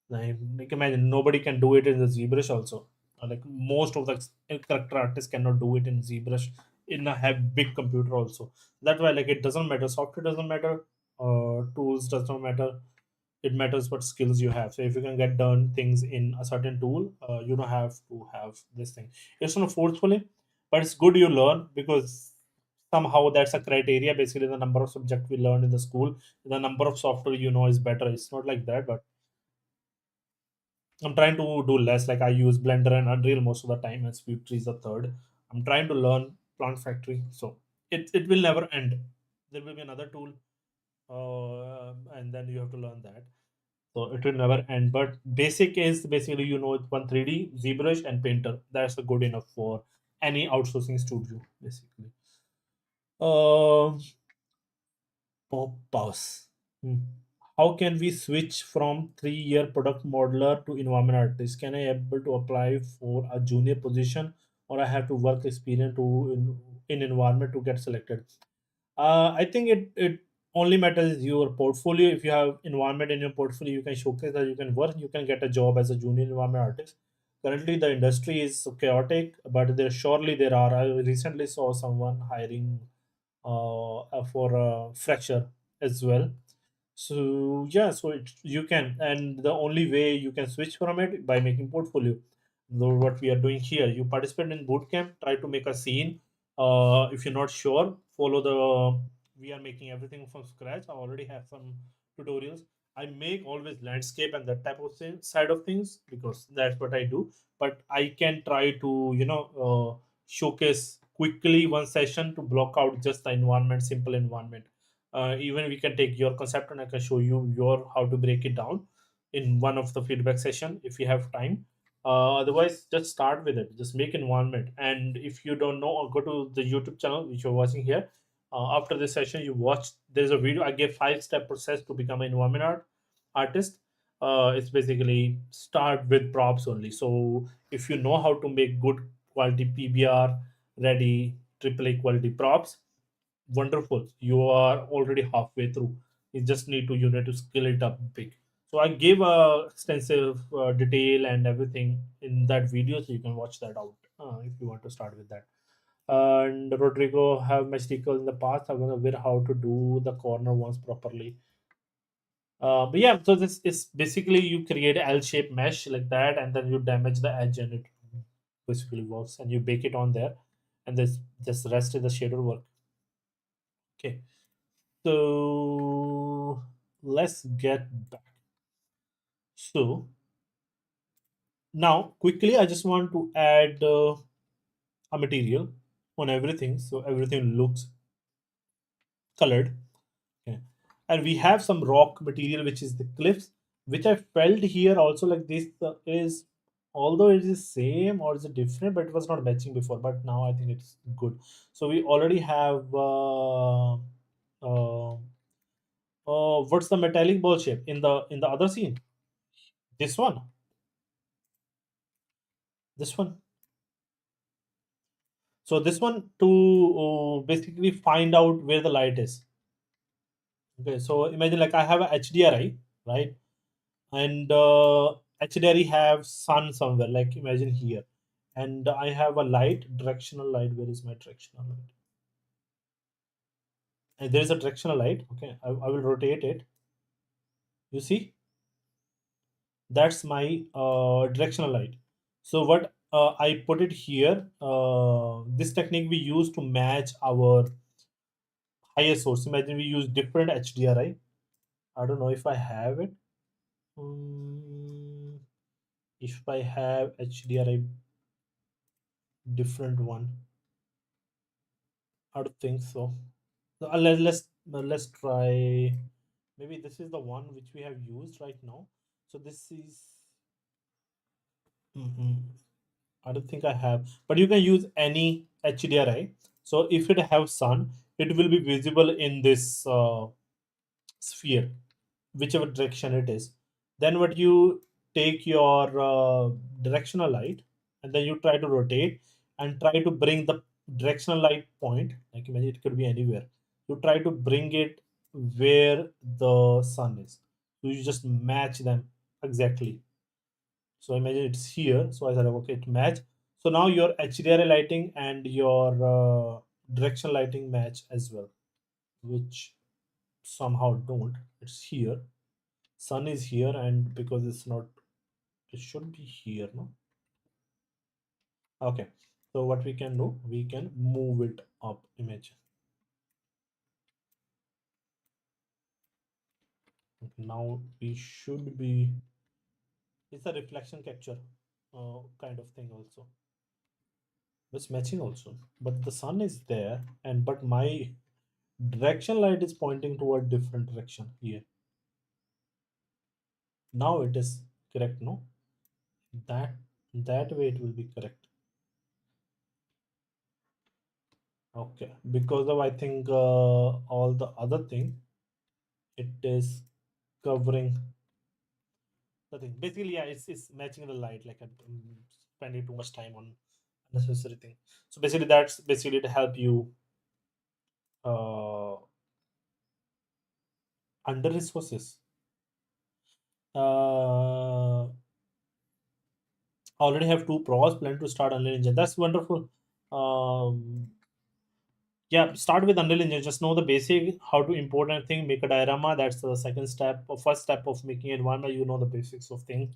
Like imagine nobody can do it in the ZBrush also. Like most of the character artists cannot do it in ZBrush in a have big computer also. That's why like it doesn't matter. Software doesn't matter. Tools does not matter. It matters what skills you have. So if you can get done things in a certain tool, you don't have to have this thing. It's not forcefully, but it's good you learn because somehow that's a criteria. Basically, the number of subject we learn in the school, the number of software you know is better. It's not like that, but I'm trying to do less. Like I use Blender and Unreal most of the time, and Sweep Tree is the third. I'm trying to learn Plant Factory, so it will never end. There will be another tool, and then you have to learn that. So it will never end. But basic is basically it's one 3D, ZBrush, and Painter. That's a good enough for any outsourcing studio, basically. Um, Pause. Hmm. How can we switch from 3 year product modeler to environment artist? Can I able to apply for a junior position, or I have to work experience in environment to get selected? I think it only matters your portfolio. If you have environment in your portfolio, you can showcase that you can work. You can get a job as a junior environment artist. Currently, the industry is chaotic, but there are. I recently saw someone hiring for a fracture as well. So yeah, so you can, and the only way you can switch from it by making portfolio. So what we are doing here, you participate in bootcamp, try to make a scene. If you're not sure, follow the. We are making everything from scratch. I already have some tutorials. I make always landscape and that type of side of things because that's what I do. But I can try to showcase quickly one session to block out just the environment, simple environment. Even we can take your concept and I can show you your how to break it down in one of the feedback session if you have time. Otherwise, just start with it. Just make environment, and if you don't know, or go to the YouTube channel which you're watching here. After this session, you watch. There's a video. I gave 5 step process to become an environment artist. It's basically start with props only. So if you know how to make good quality PBR ready AAA quality props, wonderful. You are already halfway through. You just need to scale it up big. So I gave a extensive detail and everything in that video, so you can watch that out. if you want to start with that. And Rodrigo have mystical in the past. I'm aware how to do the corner ones properly. But yeah, so this is basically you create a L-shaped mesh like that, and then you damage the edge, and it basically works. And you bake it on there, and this rest is the shader work. Okay, so let's get back. So now quickly, I just want to add a material on everything, so everything looks colored. Okay. And we have some rock material, which is the cliffs, which I felt here also like this is, although it is same or is it different, but it was not matching before. But now I think it's good. So we already have what's the metallic ball shape in the other scene? This one, this one. So this one to basically find out where the light is. Okay, so imagine like I have a HDRI, right? And HDRI have sun somewhere, like imagine here, and I have a light, directional light. Where is my directional light? And there is a directional light. Okay, I will rotate it. You see, that's my directional light. So what I put it here. This technique we use to match our higher source. Imagine we use different HDRI. I don't know if I have it. Hmm, if I have HDRI different one, I don't think so. So, let's try. Maybe this is the one which we have used right now. So this is. Mhm. I don't think I have, but you can use any HDRI. So if it have sun, it will be visible in this sphere, whichever direction it is. Then what you take your directional light, and then you try to rotate and try to bring the directional light point. Like imagine it could be anywhere. You try to bring it where the sun is. So you just match them exactly. So imagine it's here. So I said, okay, it match. So now your HDRI lighting and your directional lighting match as well, which somehow don't. It's here. Sun is here, and because it's not, it should be here, no? Okay. So what we can do, we can move it up image. Okay, now we should be, it's a reflection capture kind of thing also. It's matching also, but the sun is there, and but my direction light is pointing toward different direction here. Now it is correct, no? That way it will be correct. Okay, because of I think all the other thing, it is covering the thing. Basically, yeah, it's matching the light. Like I'm spending too much time on unnecessary thing. So basically, that's basically to help you uh, under resources. I already have two pros planned to start Unreal Engine. That's wonderful. Um, yeah, start with Unreal Engine. Just know the basic how to import anything, make a diorama. That's the second step or first step of making environment. You know the basics of things.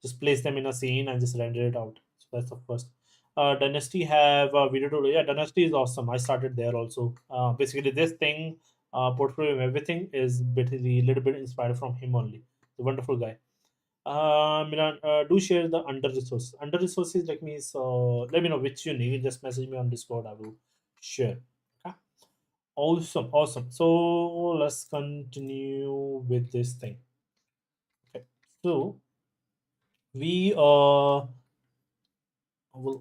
Just place them in a scene and just render it out. So that's the first. Dynasty have a video tutorial. Yeah, Dynasty is awesome. I started there also. Basically, this thing, portfolio and everything is basically a little bit inspired from him only. The wonderful guy. Milan, do share the under resources. Under resources like means let me know which you need. Just message me on Discord. I will share. Okay. Awesome, awesome. So let's continue with this thing. Okay. So we will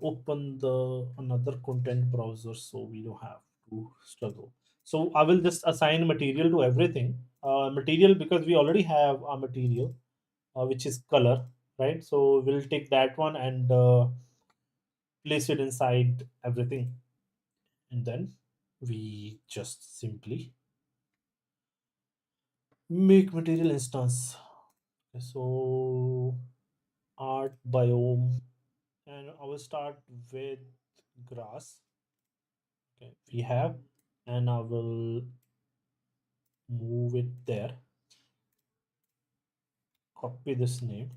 open the another content browser so we don't have to struggle. So I will just assign material to everything. Material because we already have a material which is color, right? So we'll take that one and place it inside everything, and then we just simply make material instance. Okay, so art biome, And I will start with grass. Okay, we have, and I will move it there. Copy this name.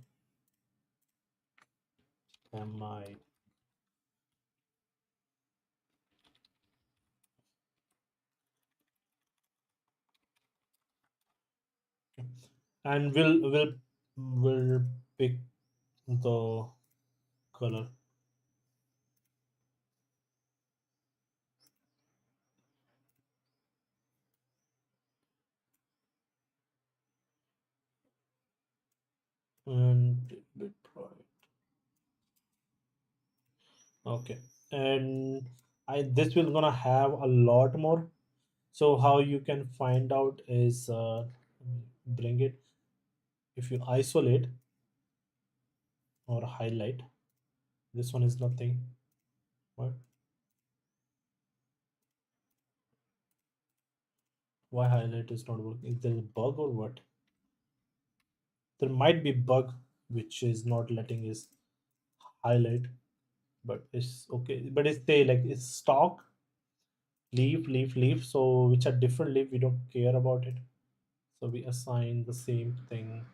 Mi, and we'll pick the color. And bit bright. Okay, and I this will gonna have a lot more. So how you can find out is bring it, if you isolate or highlight. This one is nothing. What? Why highlight is not working? Is there a bug or what? There might be bug which is not letting us highlight, but it's okay. But it's say like it's stock leaf. So which are different leaf. We don't care about it. So we assign the same thing.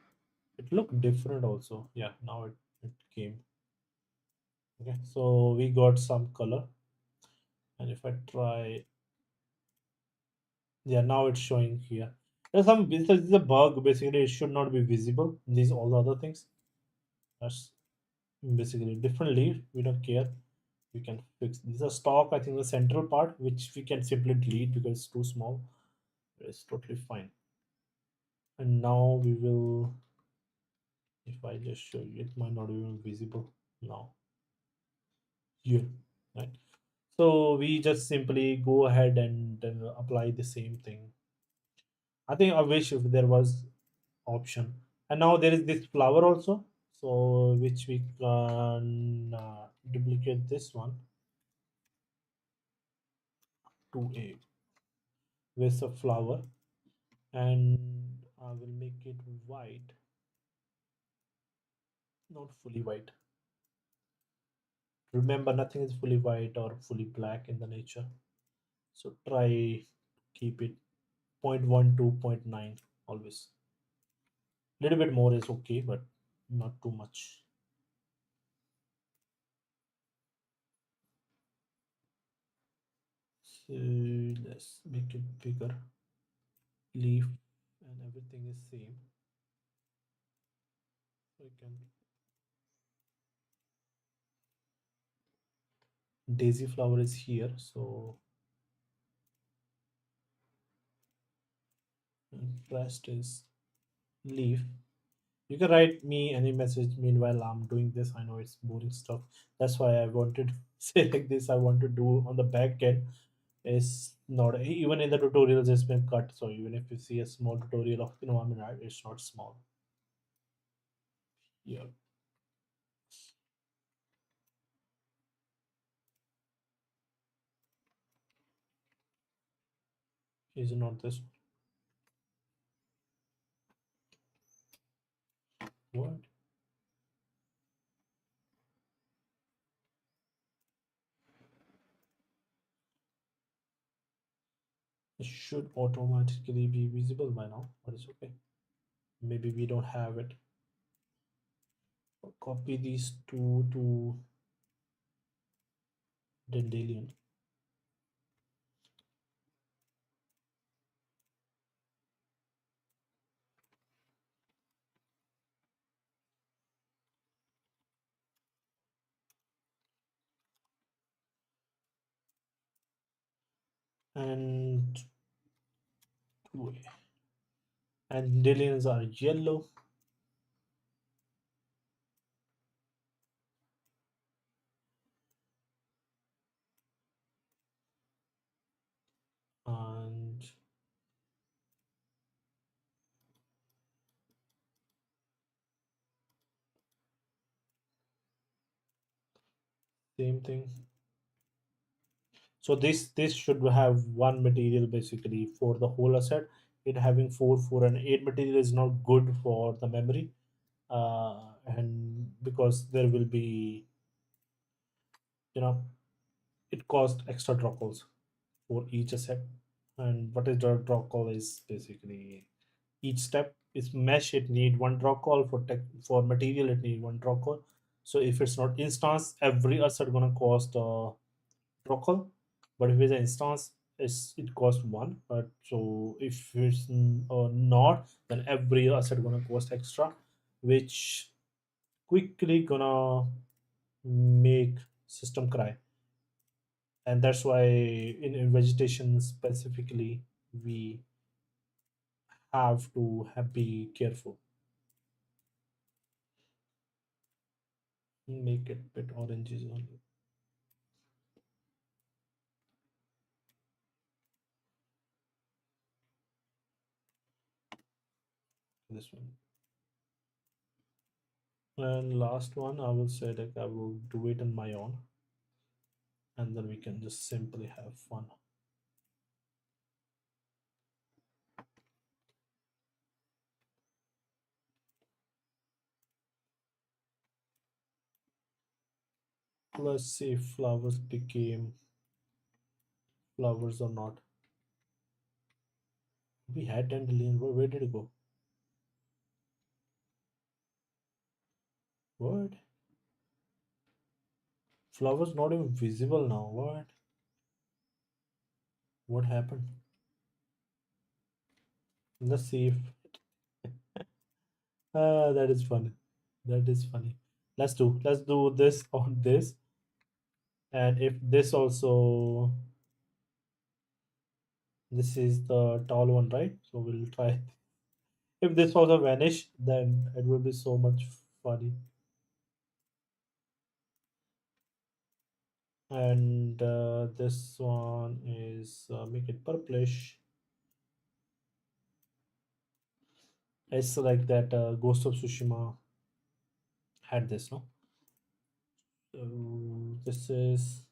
It looked different also. Yeah, now it came. Okay, so we got some color, and if I try, yeah, now it's showing here. There's some this is a bug. Basically, it should not be visible. These all the other things. That's basically different leaf. We don't care. We can fix these are stock. I think the central part, which we can simply delete because it's too small. It's totally fine. And now we will. If I just show you, it might not be visible now. Here, right? So we just simply go ahead and apply the same thing. I think I wish if there was option. And now there is this flower also, so which we can duplicate this one to a with a flower, and I will make it white, not fully white. Remember, nothing is fully white or fully black in the nature. So try keep it 0.1 to 0.9 always. Little bit more is okay, but not too much. So let's make it bigger. Leaf and everything is same. So I can daisy flower is here. So rest is leaf. You can write me any message meanwhile I'm doing this. I know it's boring stuff. That's why I wanted to say like this. I want to do on the back end. It's not even in the tutorials it's been cut. So even if you see a small tutorial of I mean it's not small. Yeah, is not this what? It should automatically be visible by now, but it's okay. Maybe we don't have it. Copy these two to Dandelion and two and Dandelions are yellow. And same thing. So this should have one material basically for the whole asset. It having four and eight material is not good for the memory, and because there will be you know, it cost extra draw calls for each asset. And what is the draw call is basically each step is mesh, it need one draw call for tech, for material it need one draw call. So if it's not instance, every asset gonna cost draw call. But if it's an instance, it costs one. But so if it's not, then every asset gonna cost extra, which quickly gonna make system cry. And that's why in vegetation specifically, we have to be careful. Make it bit oranges only. This one. And last one, I will say that I will do it on my own, and then we can just simply have fun. Let's see if flowers became flowers or not. We had dandelion. Where did it go? What? Flowers not even visible now. What? What happened? Let's see if. That is funny. That is funny. Let's do this on this, and if this also, this is the tall one, right? So we'll try. If this also vanish, then it will be so much funny. And this one is make it purplish. It's like that Ghost of Tsushima had this, no? So this is,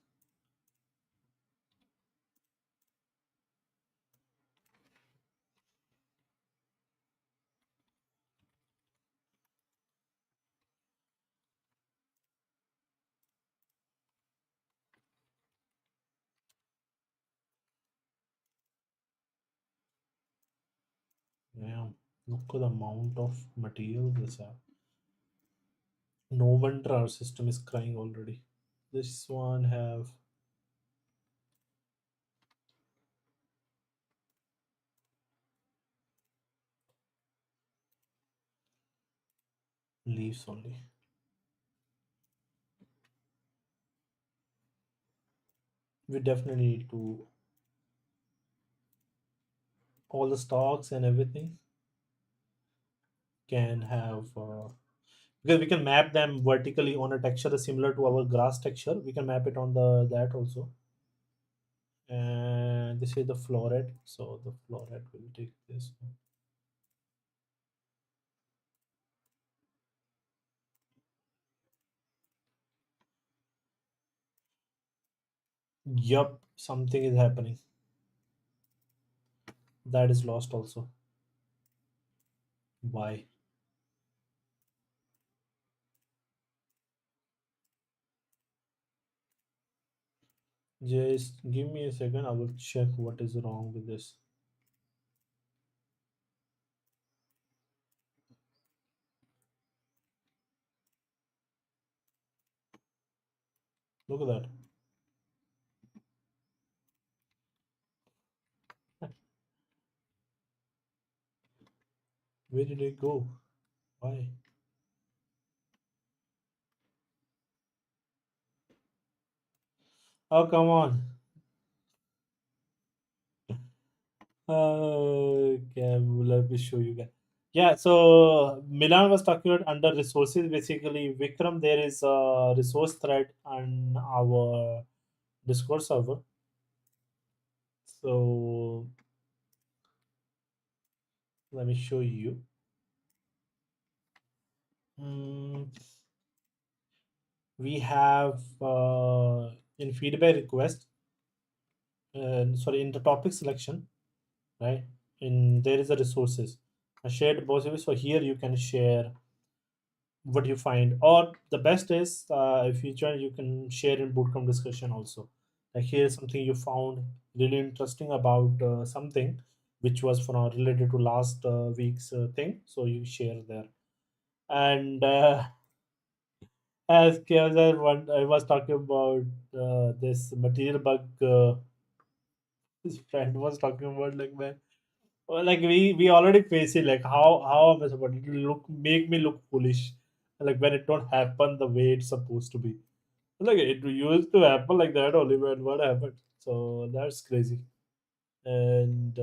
yeah. Look at the amount of material this have. No wonder our system is crying already. This one have leaves only. We definitely need to all the stocks and everything can have because we can map them vertically on a texture similar to our grass texture. We can map it on the that also. And this is the floret, so the floret will take this. Yup, something is happening. That is lost also. Why? Just give me a second, I will check what is wrong with this. Look at that. Where did it go? Why? Oh, come on. Okay, let me show you guys. Yeah, so Milan was talking about under resources. Basically, Vikram, there is a resource thread on our Discord server. So let me show you. Mm, we have in feedback request, sorry, in the topic selection, right? In there is a resources, a shared repository. So here you can share what you find. Or the best is, if you join, you can share in bootcamp discussion also, like here's something you found really interesting about something which was from related to last week's thing, so you share there. And as chaos, I was talking about this material bug, his friend was talking about, like, man, well, like we already face it, like how am I supposed to look, make me look foolish, like when it don't happen the way it's supposed to be. Like it used to happen like that only, when what happened. So that's crazy. And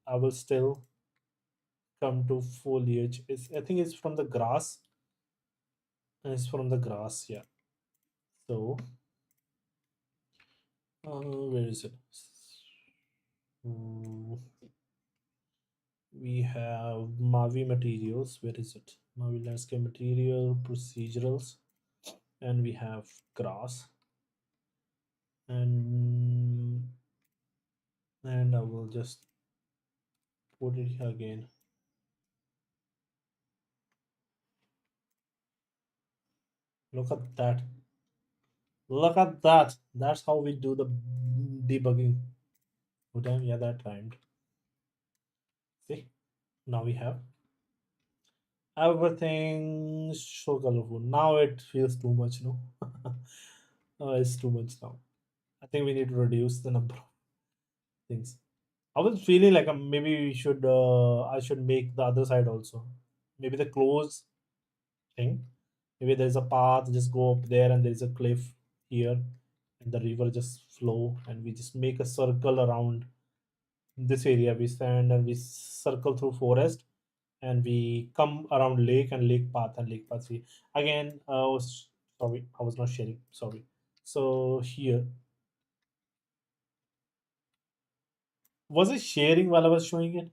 I will still come to foliage. I think it's from the grass. It's from the grass, yeah. So where is it? Mm, we have Mavi materials. Where is it? Mavi landscape material procedurals, and we have grass, and I will just put it here again. Look at that. Look at that. That's how we do the debugging. Oh damn, yeah, that rhymed. See, now we have everything so colorful. Now it feels too much, no? It's too much now. I think we need to reduce the number of things. I was feeling like maybe we should. I should make the other side also. Maybe the close thing. Maybe there's a path. Just go up there, and there's a cliff here, and the river just flow, and we just make a circle around this area. We stand and we circle through forest, and we come around lake and lake path and lake path. We again. Was sorry, I was not sharing. Sorry. So here, was I sharing while I was showing it?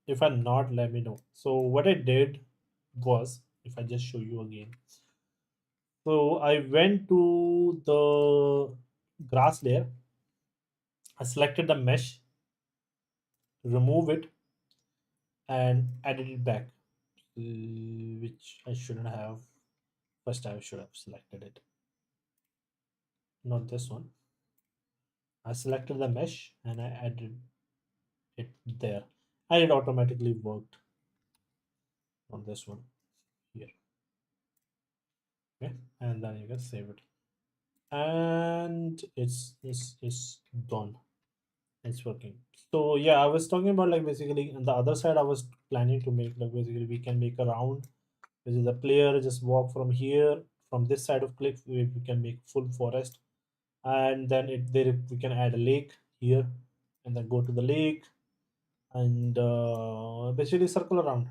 If I'm not, let me know. So what I did was, if I just show you again. So I went to the grass layer. I selected the mesh, remove it, and added it back, which I shouldn't have. First, I should have selected it, not this one. I selected the mesh and I added it there, and it automatically worked on this one here. Okay, and then you can save it, and it's done. It's working. So yeah, I was talking about, like, basically on the other side, I was planning to make, like, basically we can make a round, which is the player just walk from here, from this side of cliff, we can make full forest, and then it there we can add a lake here, and then go to the lake, and basically circle around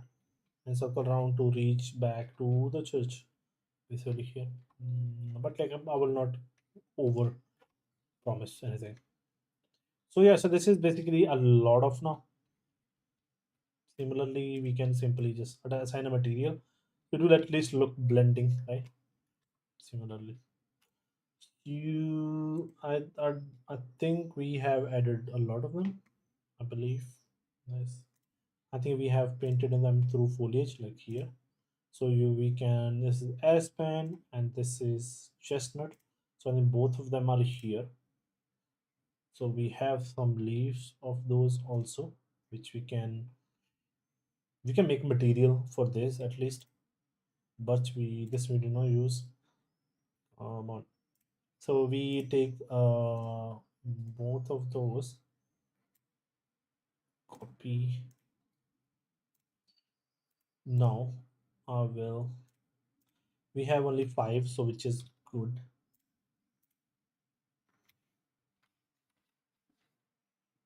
and circle around to reach back to the church, basically here. But like I will not over promise anything. So yeah, so this is basically a lot of now. Similarly, we can simply just assign a material. It will at least look blending, right? Similarly, I think we have added a lot of them. I believe. Nice. I think we have painted them through foliage, like here. So we can, this is aspen and this is chestnut. So I think both of them are here. So we have some leaves of those also, which we can make material for this at least, but we do not use. On. So we take both of those, copy. Now I will. We have only five, so which is good.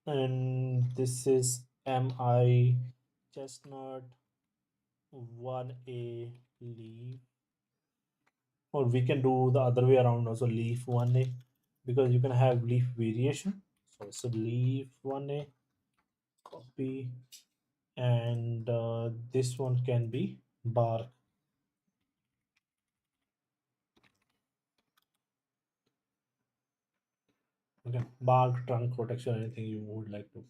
And this is mi chestnut 1a leaf, or we can do the other way around also, leaf 1a, because you can have leaf variation. So it's a leaf 1a, copy, and this one can be bark. Okay, bark, trunk protection, anything you would like to.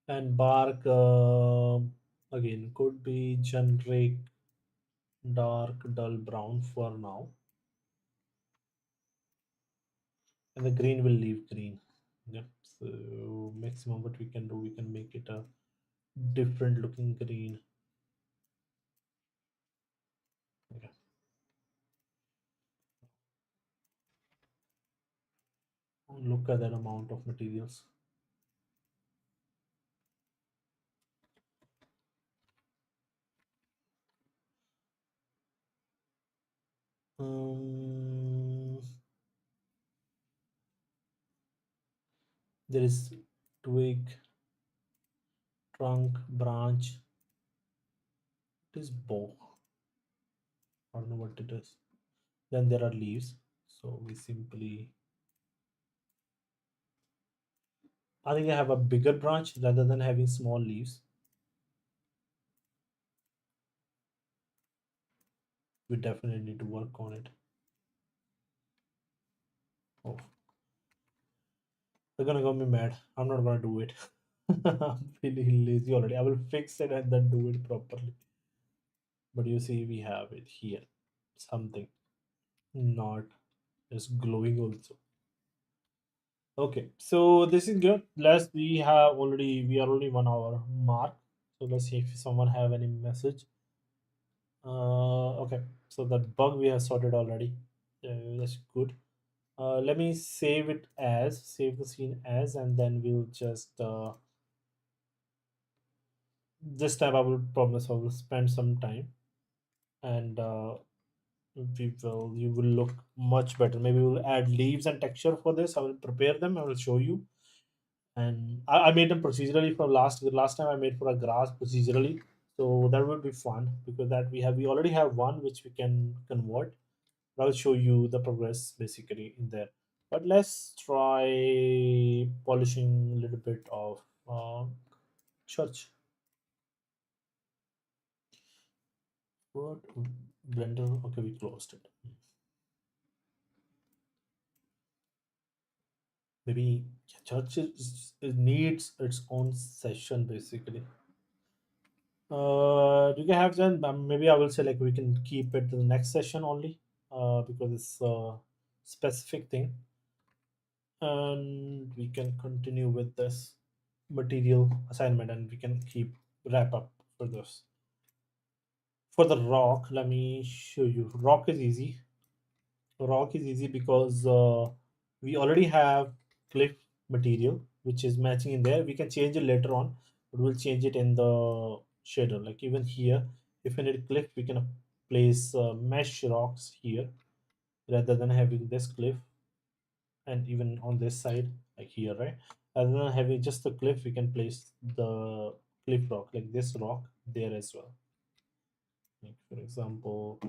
And bark, Again, could be generic dark dull brown for now, and the green will leave green. Yep. So maximum what we can do, we can make it a different looking green. Okay. Look at that amount of materials. Um, there is twig, trunk, branch. It is bow. I don't know what it is. Then there are leaves. So we simply, I think I have a bigger branch rather than having small leaves. We definitely need to work on it. Oh, they're gonna get me mad. I'm not gonna do it. I'm feeling lazy already. I will fix it and then do it properly. But you see, we have it here. Something not just glowing also. Okay, so this is good. Let's we are only 1 hour mark. So let's see if someone have any message. Okay, so that bug we have sorted already. That's good. Let me save the scene as, and then we'll just this time I will promise I will spend some time, and we will you will look much better. Maybe we'll add leaves and texture for this. I will prepare them. I will show you, and I made them procedurally for last time I made for a grass procedurally. So that will be fun because that we already have one which we can convert. I'll show you the progress basically in there. But let's try polishing a little bit of church. What Blender? Okay, we closed it. Maybe church it needs its own session basically. You can have then maybe I will say like we can keep it to the next session only because it's a specific thing, and we can continue with this material assignment and we can keep wrap up for this. For the rock, let me show you. Rock is easy because we already have cliff material which is matching in there. We can change it later on, but we'll change it in the shader. Like even here, if we need cliff, we can place mesh rocks here rather than having this cliff, and even on this side, like here, right? Rather than having just the cliff, we can place the cliff rock, like this rock, there as well. Like for example,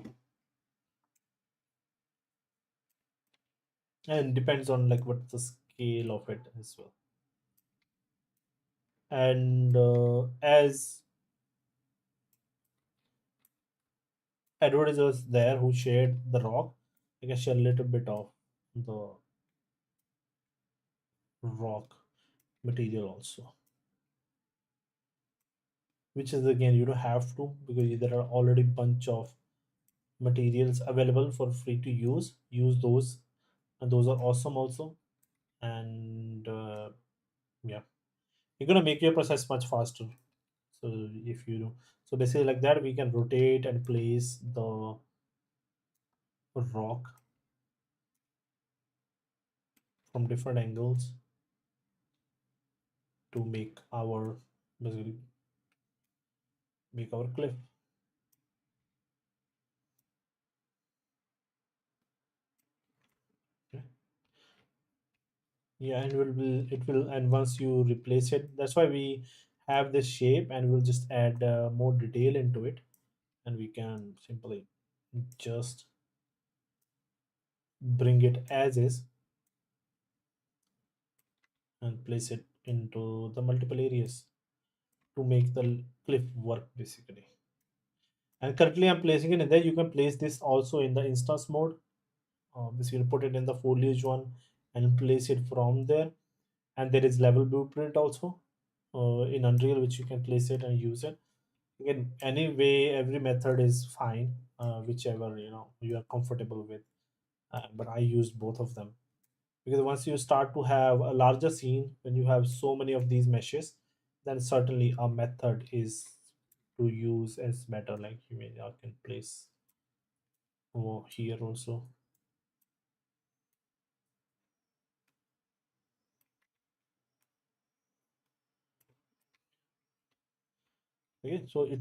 and depends on like what's the scale of it as well. And as Edward is was there who shared the rock, I can share a little bit of the rock material also, which is again you don't have to because there are already bunch of materials available for free to use those, and those are awesome also. And yeah, you're gonna make your process much faster. So if you do, so basically like that we can rotate and place the rock from different angles to make our basically make our cliff. Yeah, yeah, and it will and once you replace it, that's why we have this shape, and we'll just add more detail into it, and we can simply just bring it as is and place it into the multiple areas to make the cliff work basically. And currently I'm placing it in there. You can place this also in the instance mode. Basically put it in the foliage one and place it from there. And there is level blueprint also in Unreal which you can place it and use it. Again, anyway, every method is fine, whichever you are comfortable with. But I used both of them because once you start to have a larger scene, when you have so many of these meshes, then certainly a method is to use as better. Like I can place over here also. Okay, so it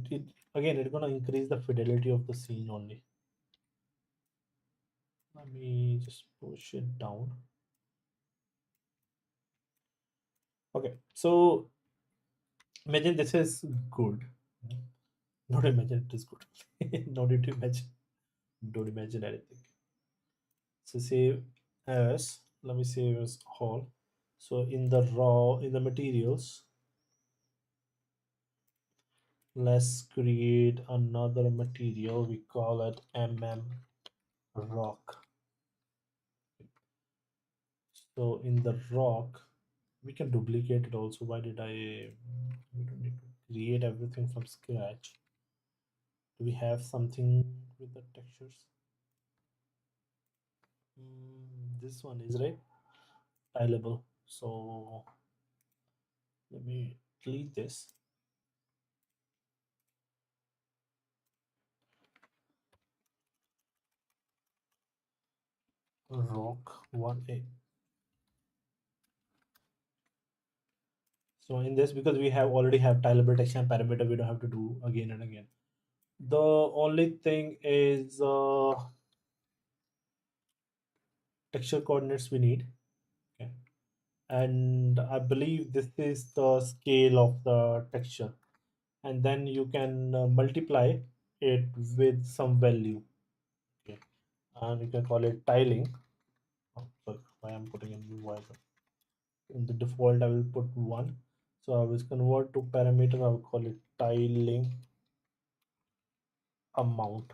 again it's gonna increase the fidelity of the scene only. Let me just push it down. Okay, so imagine this is good. Not imagine it is good. No need to imagine. Don't imagine anything. So save as, let me save as all. So in the raw, in the materials, let's create another material. We call it rock. So in the rock, we can duplicate it also. Why did I? We don't need to create everything from scratch. Do we have something with the textures? This one is right, tileable. So let me delete this. Rock 1A. So in this, because we have already have tileable text and parameter, we don't have to do again and again. The only thing is texture coordinates we need. Okay. And I believe this is the scale of the texture. And then you can multiply it with some value. Okay. And you can call it tiling. Oh, sorry, why I'm putting in new y. In the default, I will put 1. So I will convert to parameter. I will call it tiling amount.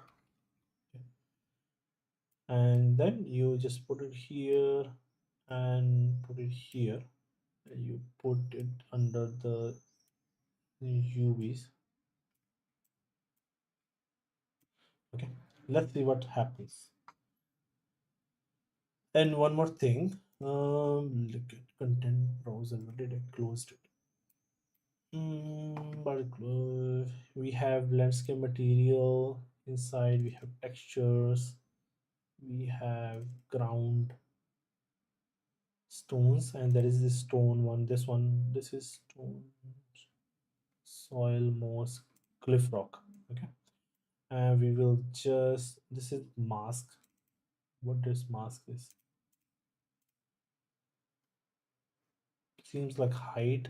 And then you just put it here and put it here. And you put it under the UVs. Okay, let's see what happens. And one more thing, look at content browser. Where did I close it? We have landscape material inside. We have textures. We have ground stones, and there is this stone one. This one. This is stone, soil, moss, cliff rock. Okay, and we will just. This is mask. What this mask is? Seems like height.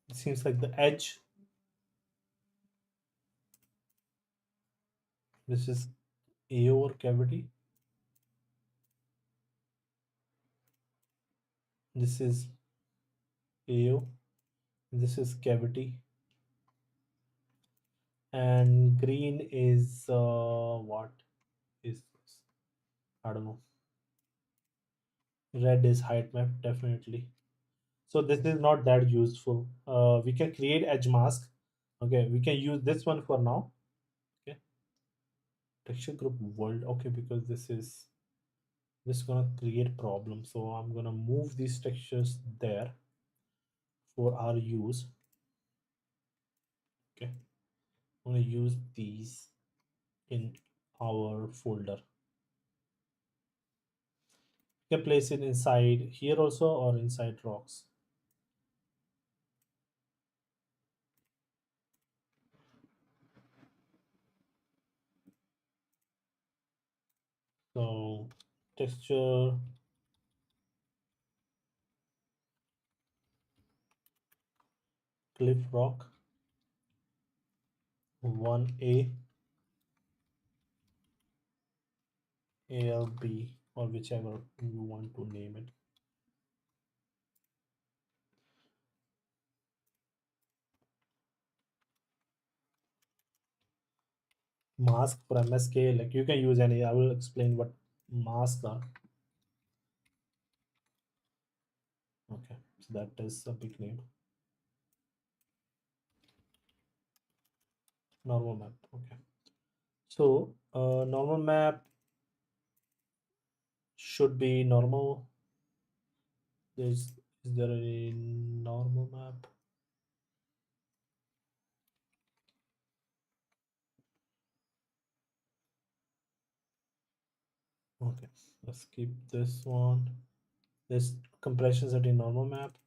It seems like the edge. This is AO or cavity. This is AO. This is cavity. And green is what is this? I don't know. Red is height map, definitely. So this is not that useful. We can create edge mask. Okay, we can use this one for now. Okay, texture group world. Okay, because this is gonna create problem. So I'm gonna move these textures there for our use. Okay, I'm gonna use these in our folder. You can place it inside here also or inside rocks. So texture cliff rock 1A ALB or whichever you want to name it. Mask for MSK, like you can use any. I will explain what masks are. Okay, so that is a big name. Normal map. Okay. So normal map should be normal. Is there a normal map? Okay, let's keep this one. This compression setting normal map.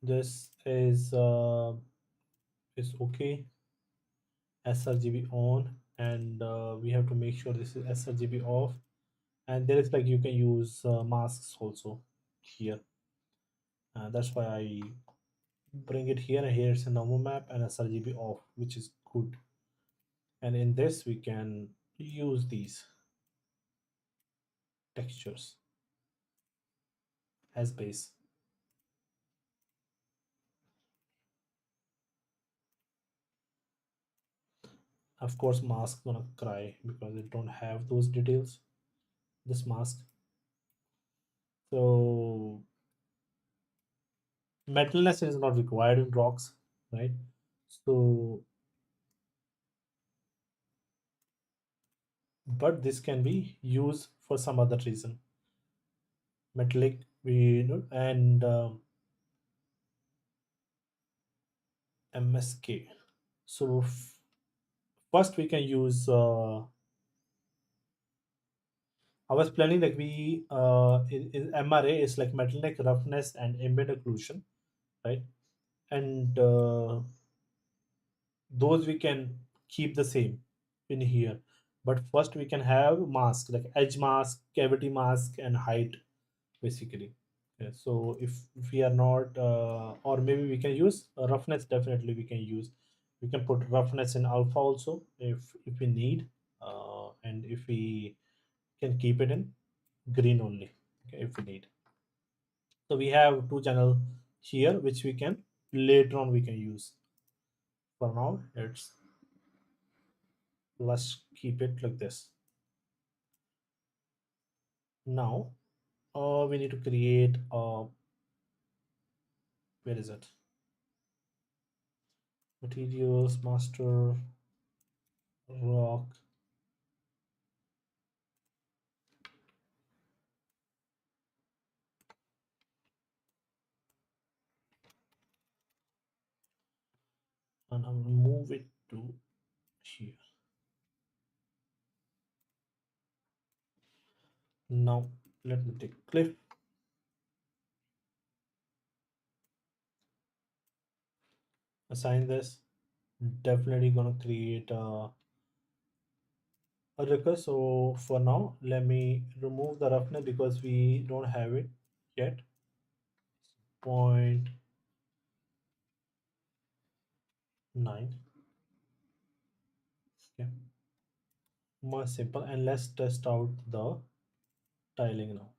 This is okay. sRGB on, and we have to make sure this is sRGB off. And there is like you can use masks also here. That's why I bring it here, and here it's a normal map and sRGB off, which is good. And in this we can use these textures as base. Of course, mask gonna cry because it don't have those details. This mask. So metalness is not required in rocks, right? So, but this can be used for some other reason. Metallic, we know, and MSK. So first we can use. I was planning like we in MRA is like metallic roughness and ambient occlusion, right? And those we can keep the same in here. But first we can have mask like edge mask, cavity mask, and height basically. Yeah, so if we are not, or maybe we can use roughness. Definitely we can use. We can put roughness in alpha also if we need, and if we can keep it in green only. Okay, if we need. So we have two channel here which we can later on we can use. For now, let's keep it like this. Now, we need to create where is it? Materials, master, rock, and I will move it to here. Now, let me take cliff, assign this. Definitely gonna create a record. So for now, let me remove the roughness because we don't have it yet. Point 0.9. Okay, more simple. And let's test out the tiling now.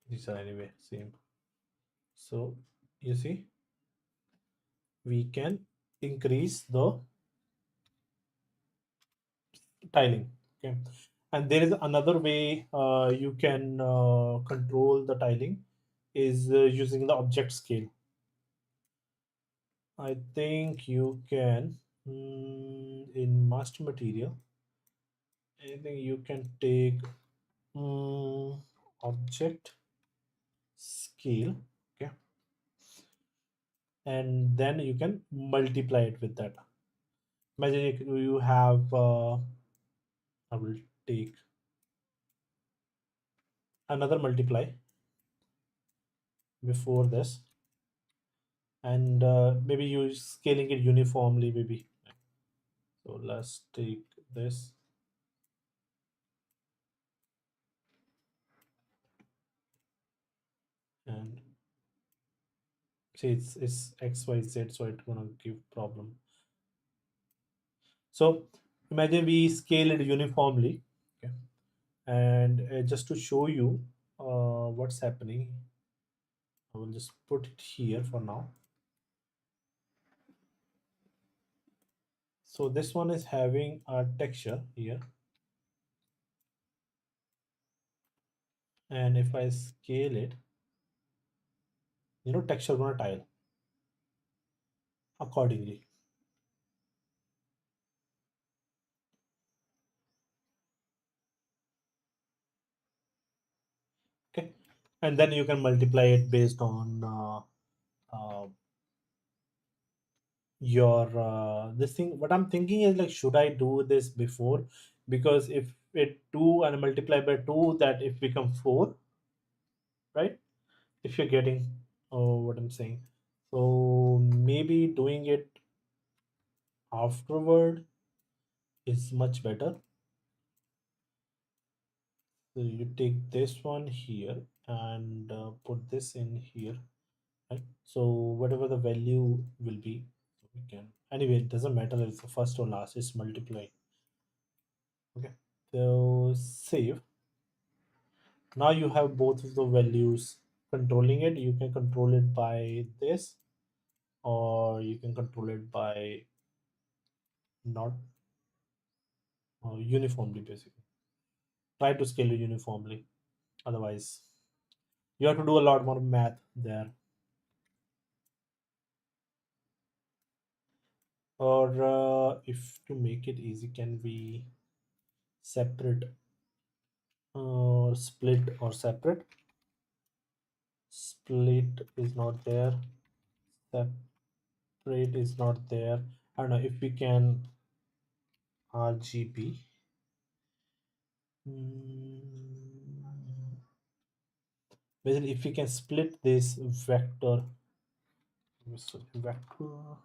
These are anyway same. So you see, we can increase the tiling. Okay, and there is another way you can control the tiling is using the object scale. I think you can in master material. I think you can take object scale. Okay, and then you can multiply it with that. Imagine you have. I will take another multiply before this, and maybe you scaling it uniformly maybe. So let's take this, and see it's XYZ, so it's gonna give problem. So imagine we scale it uniformly. Okay, and just to show you what's happening, I will just put it here for now. So this one is having a texture here. And if I scale it, texture gonna tile accordingly. Okay, and then you can multiply it based on uh, your this thing. What I'm thinking is, like, should I do this before? Because if it 2 and multiply by 2, that it become 4, right? If you're getting what I'm saying. So maybe doing it afterward is much better. So you take this one here and put this in here, right? So whatever the value will be, we can, anyway, it doesn't matter if it's the first or last, it's multiply. Okay, so save. Now you have both of the values controlling it. You can control it by this, or you can control it by not uniformly, basically. Try to scale it uniformly. Otherwise, you have to do a lot more math there. Or if to make it easy, can we separate or split or separate? Split is not there. Separate is not there. I don't know if we can RGB. Basically, if we can split this vector, vector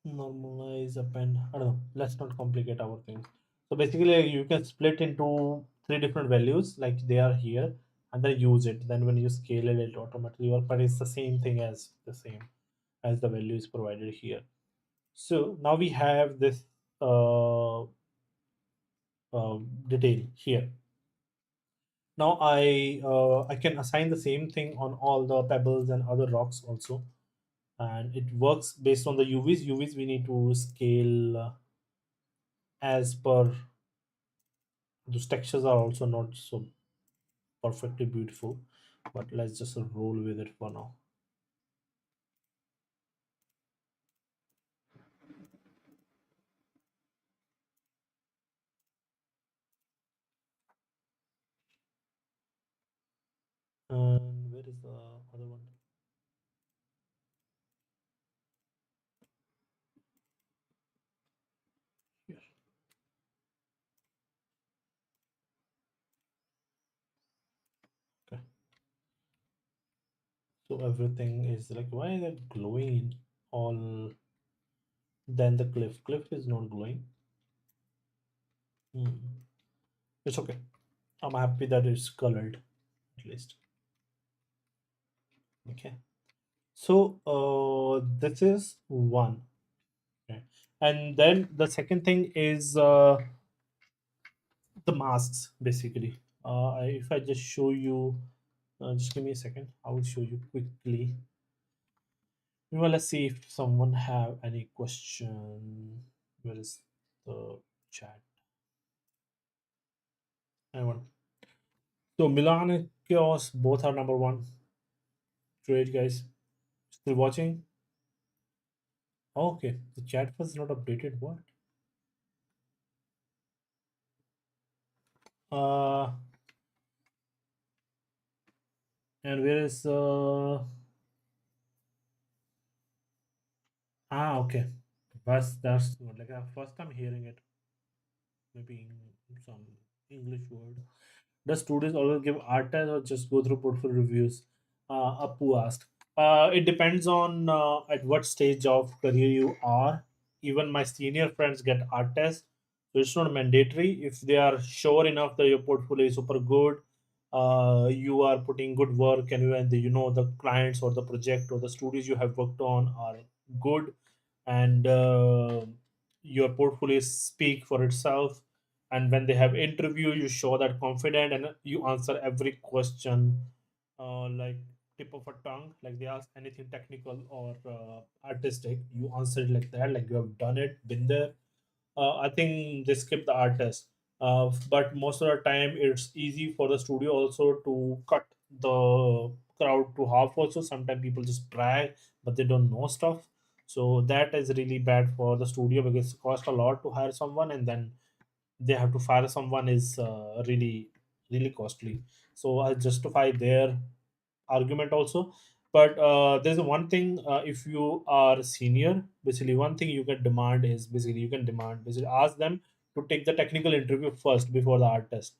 normalize append, I don't know, let's not complicate our things. So basically, like, you can split into three different values, like they are here, and then use it. Then when you scale it, it automatically work, but it's the same thing as the value is provided here. So now we have this uh, detail here. Now I can assign the same thing on all the pebbles and other rocks also, and it works based on the UVs. UVs we need to scale as per those textures are also not so perfectly beautiful, but let's just roll with it for now. And where is the other one? Here. Okay. So everything is like, why is it glowing in all? Then the cliff is not glowing. Hmm. It's okay. I'm happy that it's colored at least. Okay. So this is one. Okay. And then the second thing is the masks, basically. If I just show you, just give me a second. I will show you quickly. Well, let's see if someone have any question. Where is the chat? Anyone? So Milan and Chaos both are number one. Great, guys. Still watching? Okay, the chat was not updated. What? Uh, and where is okay. That's like first time hearing it. Maybe in some English word. Does students always give art test or just go through portfolio reviews? Apu asked. It depends on at what stage of career you are. Even my senior friends get art tests, so it's not mandatory. If they are sure enough that your portfolio is super good, you are putting good work, and the clients or the project or the studios you have worked on are good, and your portfolio speak for itself. And when they have interview, you show that confident and you answer every question like tip of a tongue. Like they ask anything technical or artistic, you answer it like that, like you have done it, been there. I think they skip the art test. But most of the time, it's easy for the studio also to cut the crowd to half. Also, sometimes people just brag, but they don't know stuff. So that is really bad for the studio because it costs a lot to hire someone, and then they have to fire someone is really costly. So I justify their argument also. But there's one thing, if you are a senior, basically one thing you can demand is basically you can demand basically ask them to take the technical interview first before the art test,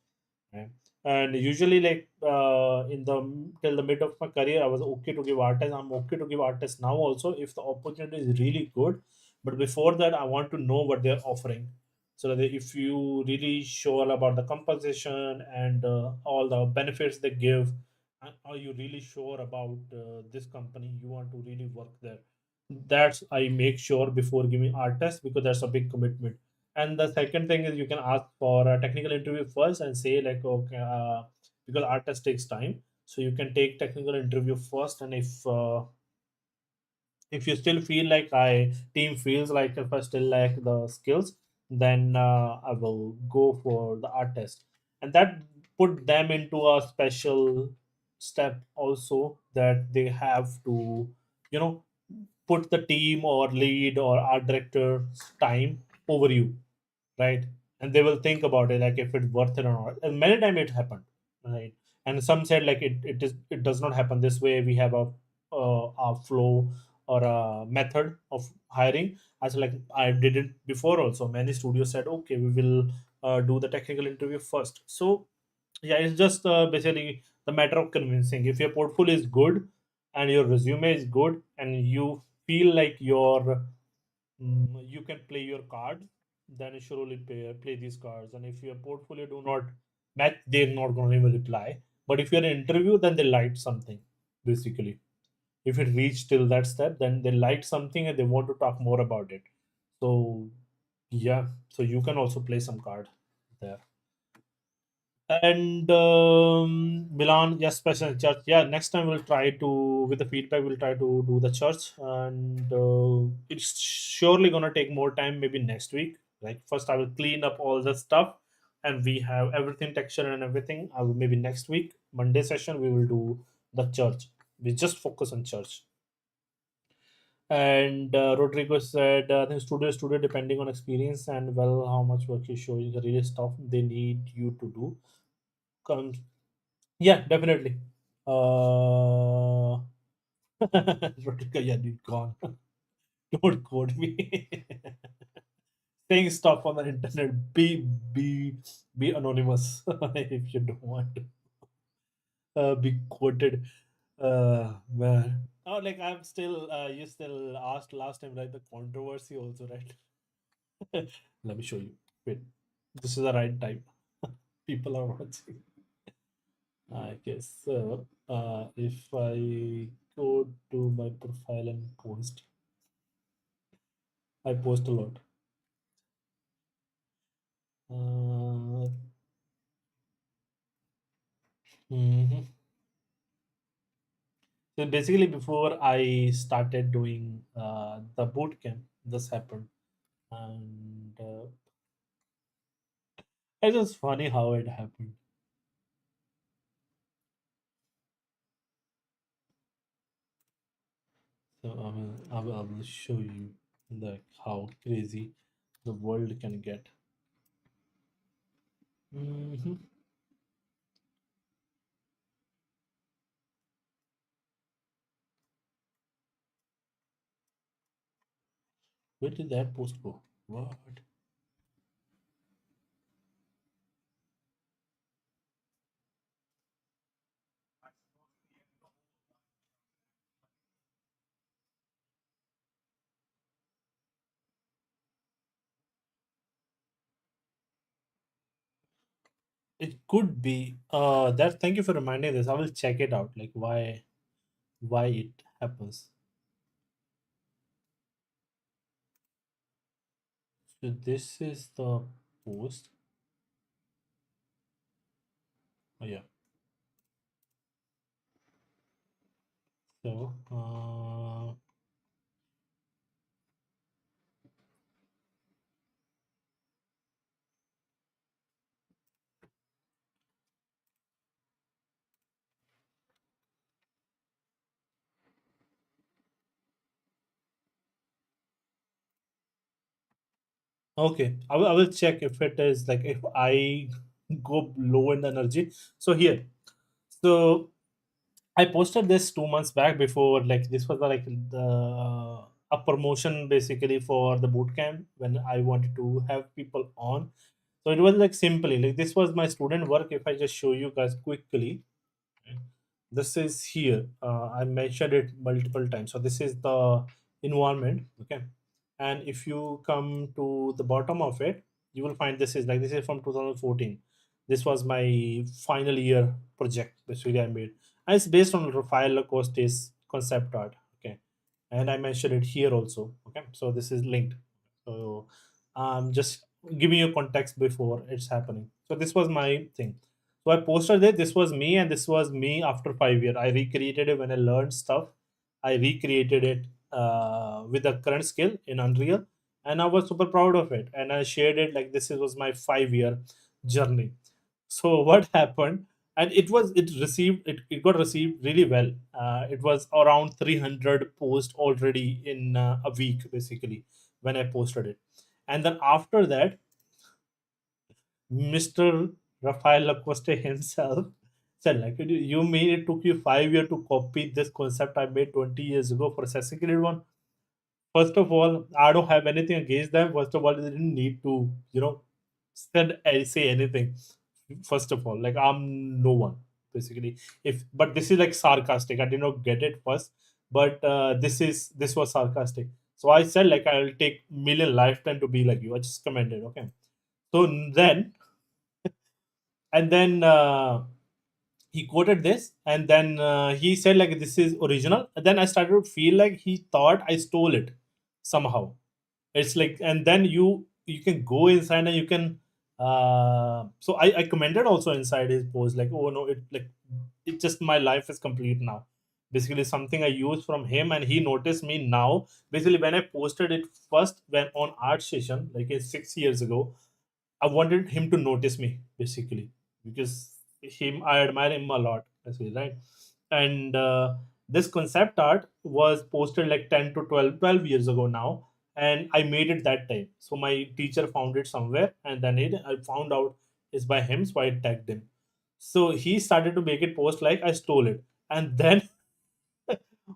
right? And usually, like in the till the mid of my career, I was okay to give art test. I'm okay to give art test now also if the opportunity is really good. But before that, I want to know what they're offering, so that if you really sure about the compensation and all the benefits they give, are you really sure about this company you want to really work there? That's I make sure before giving art test, because that's a big commitment. And the second thing is you can ask for a technical interview first and say like, okay, because art test takes time, so you can take technical interview first. And if you still feel like I team feels like if I still lack the skills, then I will go for the art test. And that put them into a special step also, that they have to, you know, put the team or lead or art director time over you, right? And they will think about it like if it's worth it or not. And many times it happened, right? And some said like it does not happen this way. We have a flow or a method of hiring. I said like I did it before also. Many studios said okay, we will do the technical interview first. So yeah, it's just basically the matter of convincing. If your portfolio is good and your resume is good and you feel like you can play your card, then surely play these cards. And if your portfolio do not match, they're not going to even reply. But if you're in an interview, then they liked something, basically. If it reached till that step, then they liked something and they want to talk more about it. So yeah, so you can also play some card there. And Milan, yes, special church. Yeah, next time we'll try to, with the feedback, we'll try to do the church, and it's surely gonna take more time. Maybe next week. Like first, I will clean up all the stuff, and we have everything texture and everything. I will maybe next week Monday session we will do the church. We just focus on church. And Rodrigo said, I think studio depending on experience and well how much work you show you the really stuff they need you to do. Comes Yeah, definitely. Uh, Rodrigo, yeah, dude, gone. Don't quote me. Saying stuff on the internet. Be anonymous if you don't want to be quoted. Man. Oh, like I'm still. You still asked last time, right? The controversy also, right? Let me show you. Wait, this is the right time. People are watching. I guess so. If I go to my profile and post, I post a lot. Uh, mhm. So basically, before I started doing the boot camp, this happened, and it's just funny how it happened. So I will show you like how crazy the world can get. Hmm. Where did that post go? What? It could be. That. Thank you for reminding this. I will check it out. Like why it happens. So this is the post. Oh yeah. So Okay, I will check if it is like if I go low in the energy. So here, so I posted this 2 months back before, like this was like the a promotion basically for the bootcamp when I wanted to have people on. So it was like simply like this was my student work. If I just show you guys quickly, this is here. I mentioned it multiple times. So this is the environment, okay. And if you come to the bottom of it, you will find this is from 2014. This was my final year project basically I made, and it's based on Rafael Lacoste's concept art, okay. And I mentioned it here also, okay. So this is linked. So just giving you context before it's happening. So this was my thing. So I posted it. This was me, and this was me after 5 years. I recreated it when I learned stuff. I recreated it with the current skill in Unreal, and I was super proud of it. And I shared it like this was my 5 year journey. So what happened? And it got received really well. It was around 300 posts already in a week, basically, when I posted it. And then after that, Mr. Rafael Lacoste himself said, like, you mean it took you 5 years to copy this concept I made 20 years ago for Assassin's Creed 1? First of all, I don't have anything against them. First of all, they didn't need to, say anything. First of all, like, I'm no one, basically. If But this is like sarcastic. I did not get it first, but this was sarcastic. So I said, like, I'll take million lifetime to be like you. I just commented, okay. So then and then he quoted this, and then he said like this is original, and then I started to feel like he thought I stole it somehow. It's like, and then you can go inside and you can so I commented also inside his post like, oh no, it just my life is complete now, basically something I used from him, and he noticed me now. Basically when I posted it first when on art session like 6 years ago, I wanted him to notice me basically, because I admire him a lot, basically, right? And this concept art was posted like 10 to 12 years ago now, and I made it that time. So my teacher found it somewhere, and then I found out it's by him, so I tagged him. So he started to make it post like I stole it, and then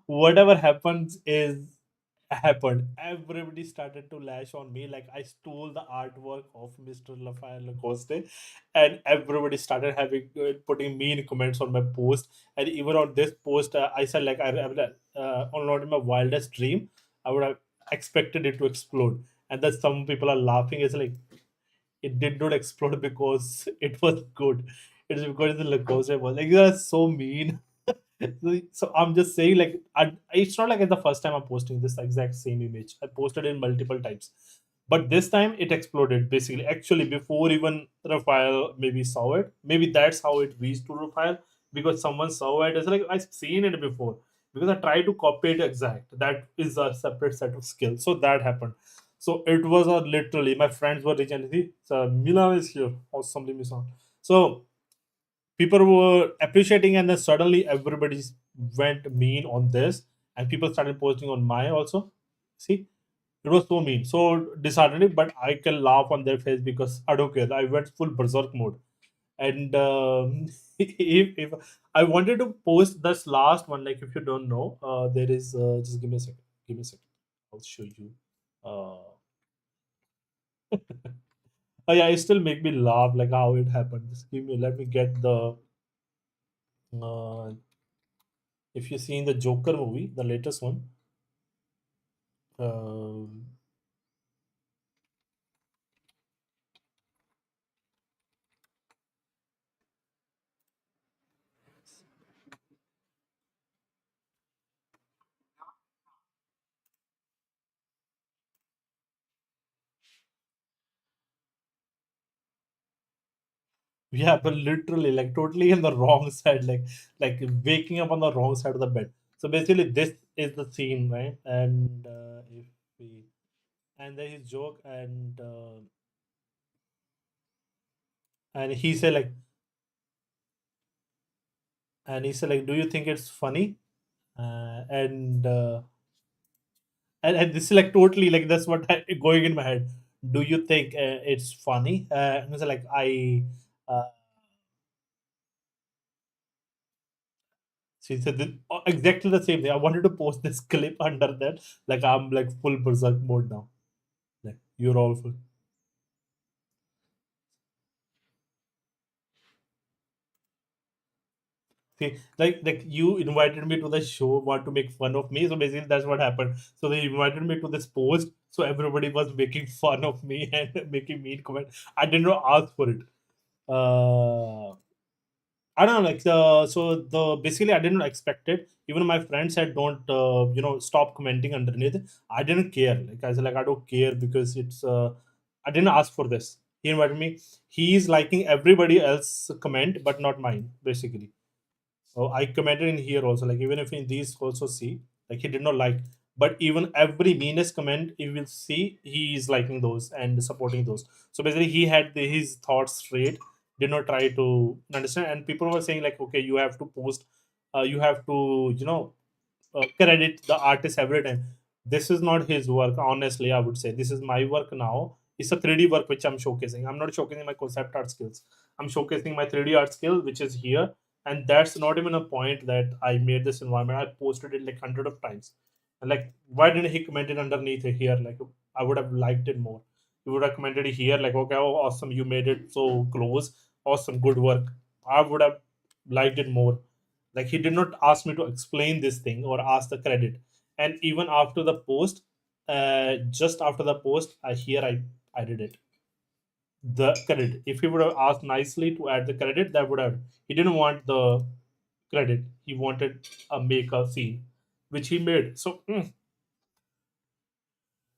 whatever happens is happened. Everybody started to lash on me like I stole the artwork of Mr. Rafael Lacoste, and everybody started having putting mean comments on my post. And even on this post, I said like on not in my wildest dream, I would have expected it to explode. And then some people are laughing. It's like it did not explode because it was good. It's because the Lacoste was like, that's so mean. So I'm just saying, like, it's not like it's the first time I'm posting this exact same image. I posted it multiple times, but this time it exploded. Basically, actually, before even Rafael maybe saw it, maybe that's how it reached to Rafael, because someone saw it. It's like I've seen it before because I tried to copy it exact. That is a separate set of skills. So that happened. So it was a literally my friends were reaching. So Milan is here or something. So people were appreciating, and then suddenly everybody went mean on this, and people started posting on my also. See, it was so mean, so disheartening, but I can laugh on their face because I don't care. I went full berserk mode. And if I wanted to post this last one, like if you don't know, there is just give me a second, I'll show you. Oh yeah, it still make me laugh like how it happened. Just give me, let me get the uh, if you see in the Joker movie, the latest one, um, yeah, but literally, like totally in the wrong side, like waking up on the wrong side of the bed. So basically, this is the scene, right? And if we and there is joke, and he said like, do you think it's funny? And this is like totally like that's what going in my head. Do you think it's funny? It's like I uh, she said exactly the same thing. I wanted to post this clip under that. Like I'm like full berserk mode now. Like you're all full. See, like you invited me to the show, want to make fun of me. So basically, that's what happened. So they invited me to this post. So everybody was making fun of me and making mean comment. I did not ask for it. Uh, I don't know, like the basically I didn't expect it. Even my friend said don't stop commenting underneath. I didn't care. Like I said, like I don't care because it's I didn't ask for this. He invited me. He's liking everybody else comment, but not mine. Basically, so I commented in here also. Like even if in these also see, like he did not like, but even every meanest comment you will see he is liking those and supporting those. So basically he had his thoughts straight, did not try to understand. And people were saying like, okay, you have to post, you have to credit the artist every time. This is not his work, honestly. I would say this is my work now. It's a 3D work which I'm showcasing. I'm not showcasing my concept art skills. I'm showcasing my 3D art skill, which is here. And that's not even a point that I made this environment. I posted it like hundred of times. And like, why didn't he comment it underneath here? Like, I would have liked it more. He would have commented it here, like, okay, oh, awesome, you made it so close. Awesome, good work. I would have liked it more. Like he did not ask me to explain this thing or ask the credit. And even after the post, just after the post, I did it. The credit. If he would have asked nicely to add the credit, that would have. He didn't want the credit. He wanted a make a scene, which he made. So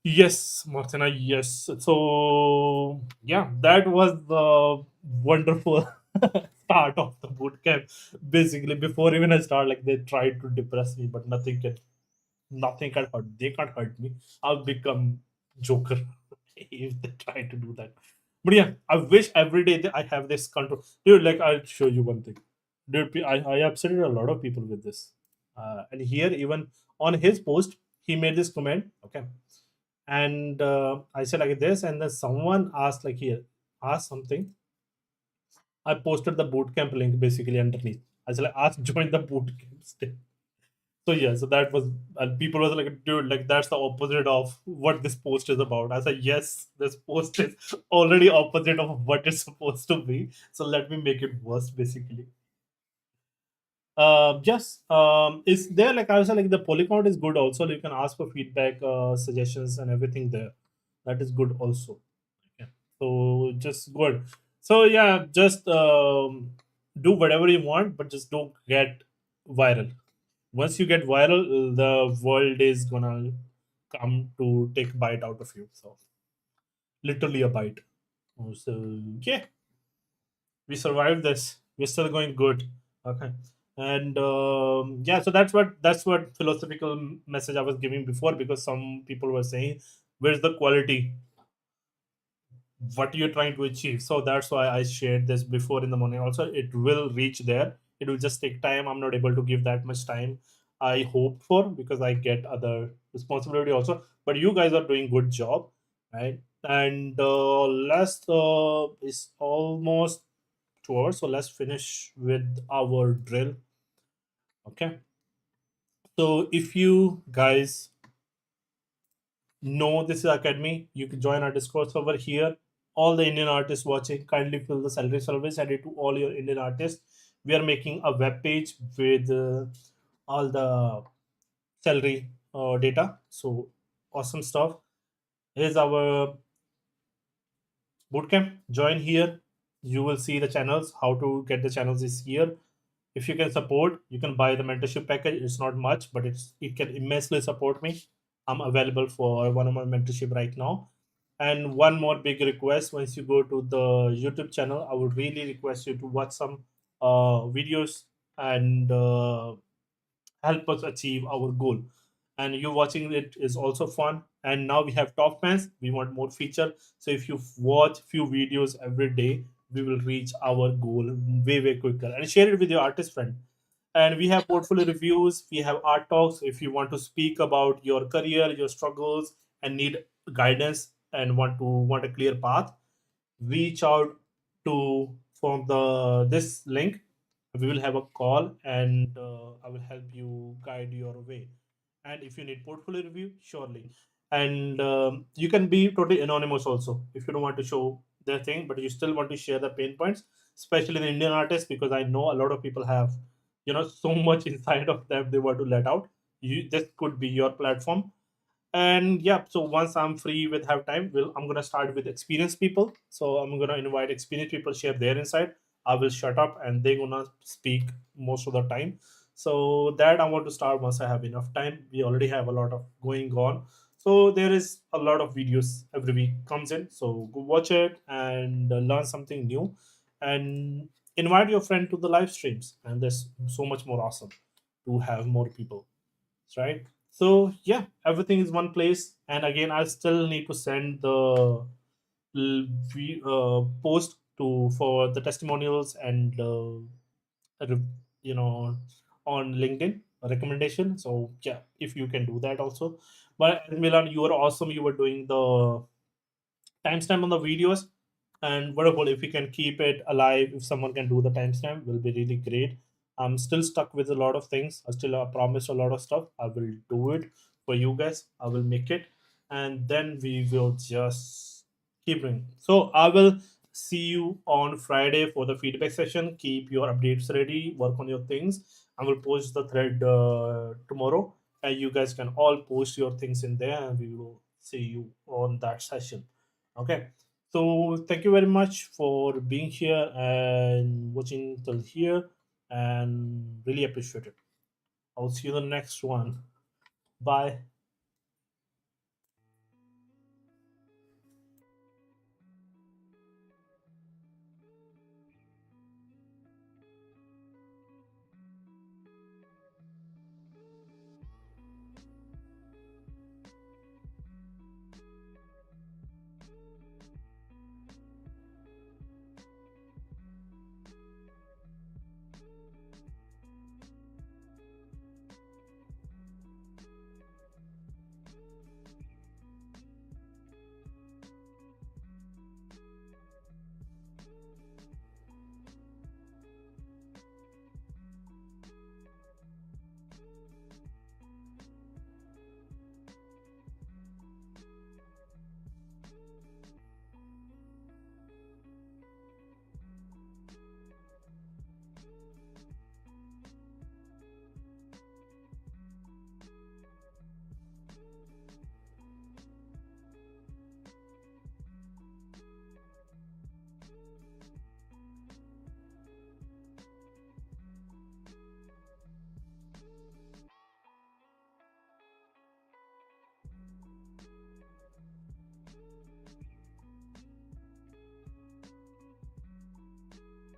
yes, Martina. Yes. So yeah, that was the wonderful start of the boot camp. Basically, before even I start, like they tried to depress me, but nothing can hurt. They can't hurt me. I'll become Joker if they try to do that. But yeah, I wish every day that I have this control. Dude, like I'll show you one thing. Dude, I upsetted a lot of people with this. And here, even on his post, he made this comment. Okay. And I said like this, and then someone asked like here, asked something. I posted the bootcamp link basically underneath. I said like ask join the bootcamp. So yeah, so that was, and people was like, dude, like that's the opposite of what this post is about. I said, yes, this post is already opposite of what it's supposed to be. So let me make it worse, basically. Yes, is there like I was like the polycount is good also. You can ask for feedback, suggestions, and everything there. That is good also. Okay. So just good. So yeah, just do whatever you want, but just don't get viral. Once you get viral, the world is gonna come to take bite out of you. So literally a bite. So yeah, we survived this. We're still going good. Okay. And yeah, so that's what philosophical message I was giving before, because some people were saying, where's the quality, what you're trying to achieve. So that's why I shared this before in the morning. Also, it will reach there. It will just take time. I'm not able to give that much time I hoped for, because I get other responsibility also. But you guys are doing good job, right? And last is almost 2 hours, so let's finish with our drill. Okay. So if you guys no, this is Academy. You can join our Discord server here. All the Indian artists watching, kindly fill the salary survey. Send it to all your Indian artists. We are making a web page with all the salary data. So awesome stuff. Here's our bootcamp. Join here. You will see the channels. How to get the channels is here. If you can support, you can buy the mentorship package. It's not much, but it can immensely support me. I'm available for one on one mentorship right now. And one more big request: once you go to the YouTube channel, I would really request you to watch some videos and help us achieve our goal. And you watching it is also fun. And now we have top fans. We want more feature. So if you watch few videos every day, we will reach our goal way quicker. And share it with your artist friend. And we have portfolio reviews. We have art talks. If you want to speak about your career, your struggles, and need guidance, and want a clear path, reach out to from the this link. We will have a call, and I will help you guide your way. And if you need portfolio review, surely. And you can be totally anonymous also if you don't want to show their thing, but you still want to share the pain points, especially the Indian artists, because I know a lot of people have, so much inside of them they want to let out. This could be your platform. And yeah, so once I'm free with have time, I'm gonna start with experienced people. So I'm gonna invite experienced people, share their insight. I will shut up and they're gonna speak most of the time. So that I want to start once I have enough time. We already have a lot of going on, so there is a lot of videos every week comes in, so go watch it and learn something new, and invite your friend to the live streams, and there's so much more awesome to have more people, right? So yeah, everything is one place. And again, I still need to send the post to for the testimonials and re- you know on LinkedIn recommendation. So yeah, if you can do that also. But Milan, you are awesome. You were doing the timestamp on the videos, and wonderful. If we can keep it alive, if someone can do the timestamp, will be really great. I'm still stuck with a lot of things. I still promised a lot of stuff. I will do it for you guys. I will make it, and then we will just keep doing. So I will see you on Friday for the feedback session. Keep your updates ready. Work on your things. I will post the thread tomorrow, and you guys can all post your things in there, and we will see you on that session. Okay. So thank you very much for being here and watching till here, and really appreciate it. I'll see you in the next one. Bye.